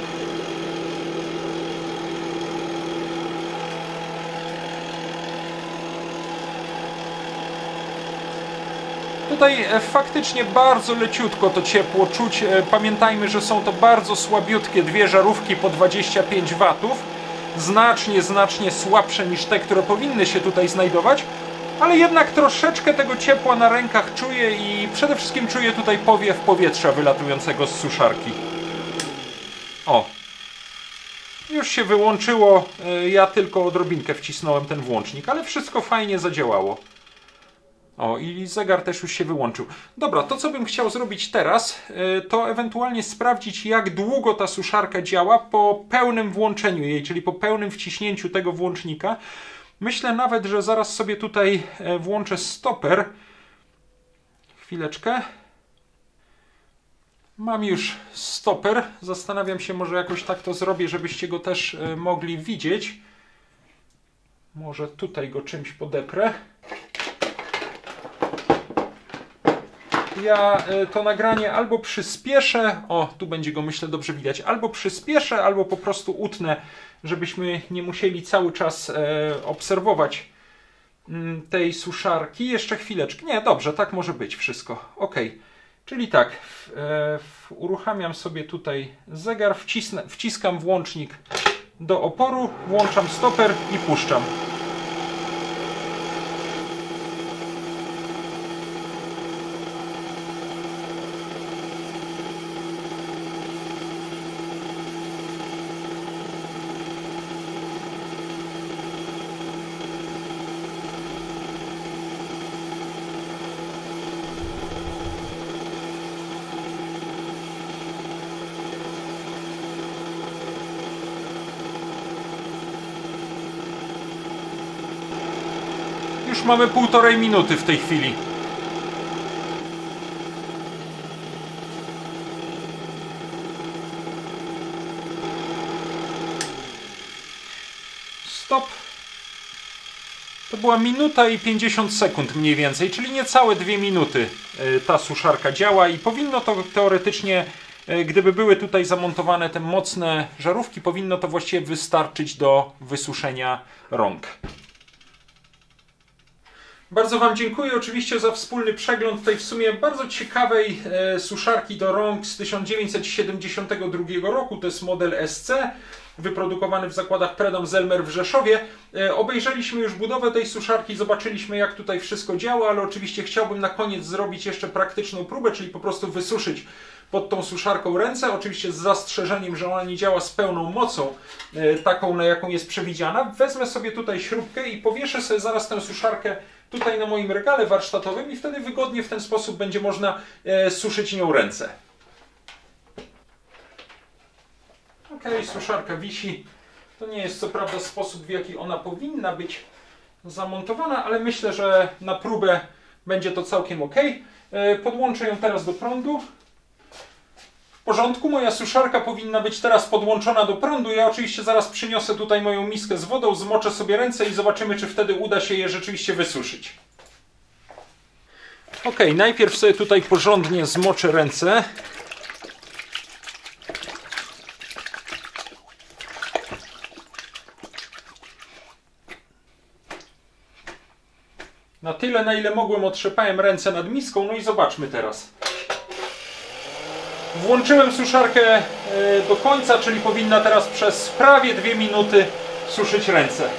Tutaj faktycznie bardzo leciutko to ciepło czuć. Pamiętajmy, że są to bardzo słabiutkie dwie żarówki po 25 watów. Znacznie słabsze niż te, które powinny się tutaj znajdować. Ale jednak troszeczkę tego ciepła na rękach czuję i przede wszystkim czuję tutaj powiew powietrza wylatującego z suszarki. O! Już się wyłączyło. Ja tylko odrobinkę wcisnąłem ten włącznik, ale wszystko fajnie zadziałało. O, i zegar też już się wyłączył. Dobra, to co bym chciał zrobić teraz, to ewentualnie sprawdzić, jak długo ta suszarka działa po pełnym włączeniu jej, czyli po pełnym wciśnięciu tego włącznika. Myślę nawet, że zaraz sobie tutaj włączę stoper. Chwileczkę. Mam już stoper. Zastanawiam się, może jakoś tak to zrobię, żebyście go też mogli widzieć. Może tutaj go czymś podeprę. Ja to nagranie albo przyspieszę, o tu będzie go myślę dobrze widać, albo przyspieszę, albo po prostu utnę, żebyśmy nie musieli cały czas obserwować tej suszarki. Jeszcze chwileczkę, nie, dobrze, tak może być wszystko, ok. Czyli tak, uruchamiam sobie tutaj zegar, wciskam włącznik do oporu, włączam stoper i puszczam. Już mamy 1,5 minuty w tej chwili. Stop. To była minuta i 50 sekund mniej więcej, czyli niecałe 2 minuty ta suszarka działa i powinno to teoretycznie, gdyby były tutaj zamontowane te mocne żarówki, powinno to właściwie wystarczyć do wysuszenia rąk. Bardzo Wam dziękuję oczywiście za wspólny przegląd tej w sumie bardzo ciekawej suszarki do rąk z 1972 roku. To jest model SC. wyprodukowany w zakładach Predom Zelmer w Rzeszowie. Obejrzeliśmy już budowę tej suszarki, zobaczyliśmy jak tutaj wszystko działa, ale oczywiście chciałbym na koniec zrobić jeszcze praktyczną próbę, czyli po prostu wysuszyć pod tą suszarką ręce, oczywiście z zastrzeżeniem, że ona nie działa z pełną mocą, taką na jaką jest przewidziana. Wezmę sobie tutaj śrubkę i powieszę sobie zaraz tę suszarkę tutaj na moim regale warsztatowym i wtedy wygodnie w ten sposób będzie można suszyć nią ręce. Ok, suszarka wisi. To nie jest co prawda sposób, w jaki ona powinna być zamontowana, ale myślę, że na próbę będzie to całkiem ok. Podłączę ją teraz do prądu. W porządku, moja suszarka powinna być teraz podłączona do prądu. Ja oczywiście zaraz przyniosę tutaj moją miskę z wodą, zmoczę sobie ręce i zobaczymy, czy wtedy uda się je rzeczywiście wysuszyć. Ok, najpierw sobie tutaj porządnie zmoczę ręce. Na tyle, na ile mogłem, otrzepałem ręce nad miską. No i zobaczmy teraz. Włączyłem suszarkę do końca, czyli powinna teraz przez prawie 2 minuty suszyć ręce.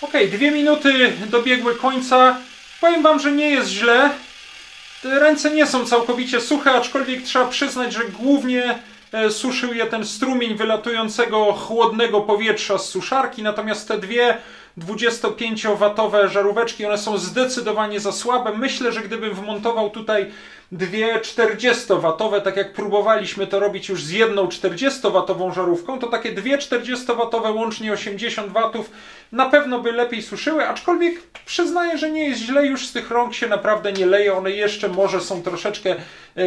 Ok, 2 minuty dobiegły końca. Powiem wam, że nie jest źle. Te ręce nie są całkowicie suche, aczkolwiek trzeba przyznać, że głównie suszył je ten strumień wylatującego chłodnego powietrza z suszarki, natomiast te dwie 25-watowe żaróweczki, one są zdecydowanie za słabe. Myślę, że gdybym wmontował tutaj dwie 40-watowe, tak jak próbowaliśmy to robić już z jedną 40-watową żarówką, to takie dwie 40-watowe, łącznie 80 watów, na pewno by lepiej suszyły, aczkolwiek przyznaję, że nie jest źle, już z tych rąk się naprawdę nie leje, one jeszcze może są troszeczkę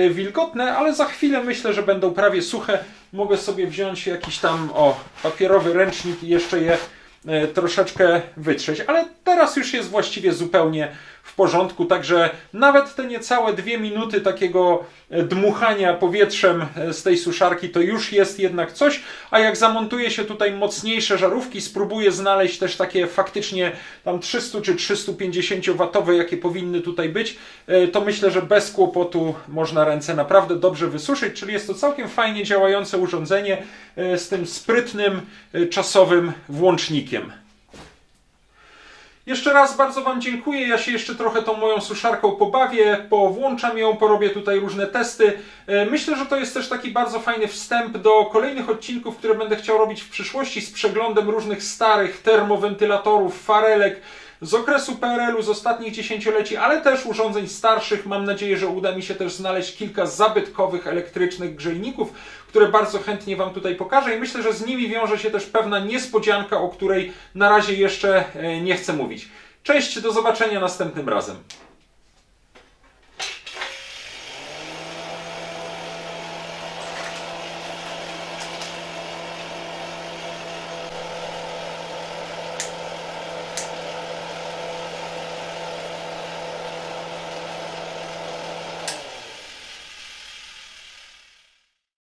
wilgotne, ale za chwilę myślę, że będą prawie suche. Mogę sobie wziąć jakiś tam papierowy ręcznik i jeszcze je troszeczkę wytrzeć, ale teraz już jest właściwie zupełnie w porządku, także nawet te niecałe 2 minuty takiego dmuchania powietrzem z tej suszarki to już jest jednak coś, a jak zamontuje się tutaj mocniejsze żarówki, spróbuję znaleźć też takie faktycznie tam 300 czy 350 watowe, jakie powinny tutaj być, to myślę, że bez kłopotu można ręce naprawdę dobrze wysuszyć, czyli jest to całkiem fajnie działające urządzenie z tym sprytnym, czasowym włącznikiem. Jeszcze raz bardzo wam dziękuję, ja się jeszcze trochę tą moją suszarką pobawię, powłączam ją, porobię tutaj różne testy. Myślę, że to jest też taki bardzo fajny wstęp do kolejnych odcinków, które będę chciał robić w przyszłości z przeglądem różnych starych termowentylatorów, farelek z okresu PRL-u, z ostatnich dziesięcioleci, ale też urządzeń starszych. Mam nadzieję, że uda mi się też znaleźć kilka zabytkowych elektrycznych grzejników, które bardzo chętnie wam tutaj pokażę i myślę, że z nimi wiąże się też pewna niespodzianka, o której na razie jeszcze nie chcę mówić. Cześć, do zobaczenia następnym razem.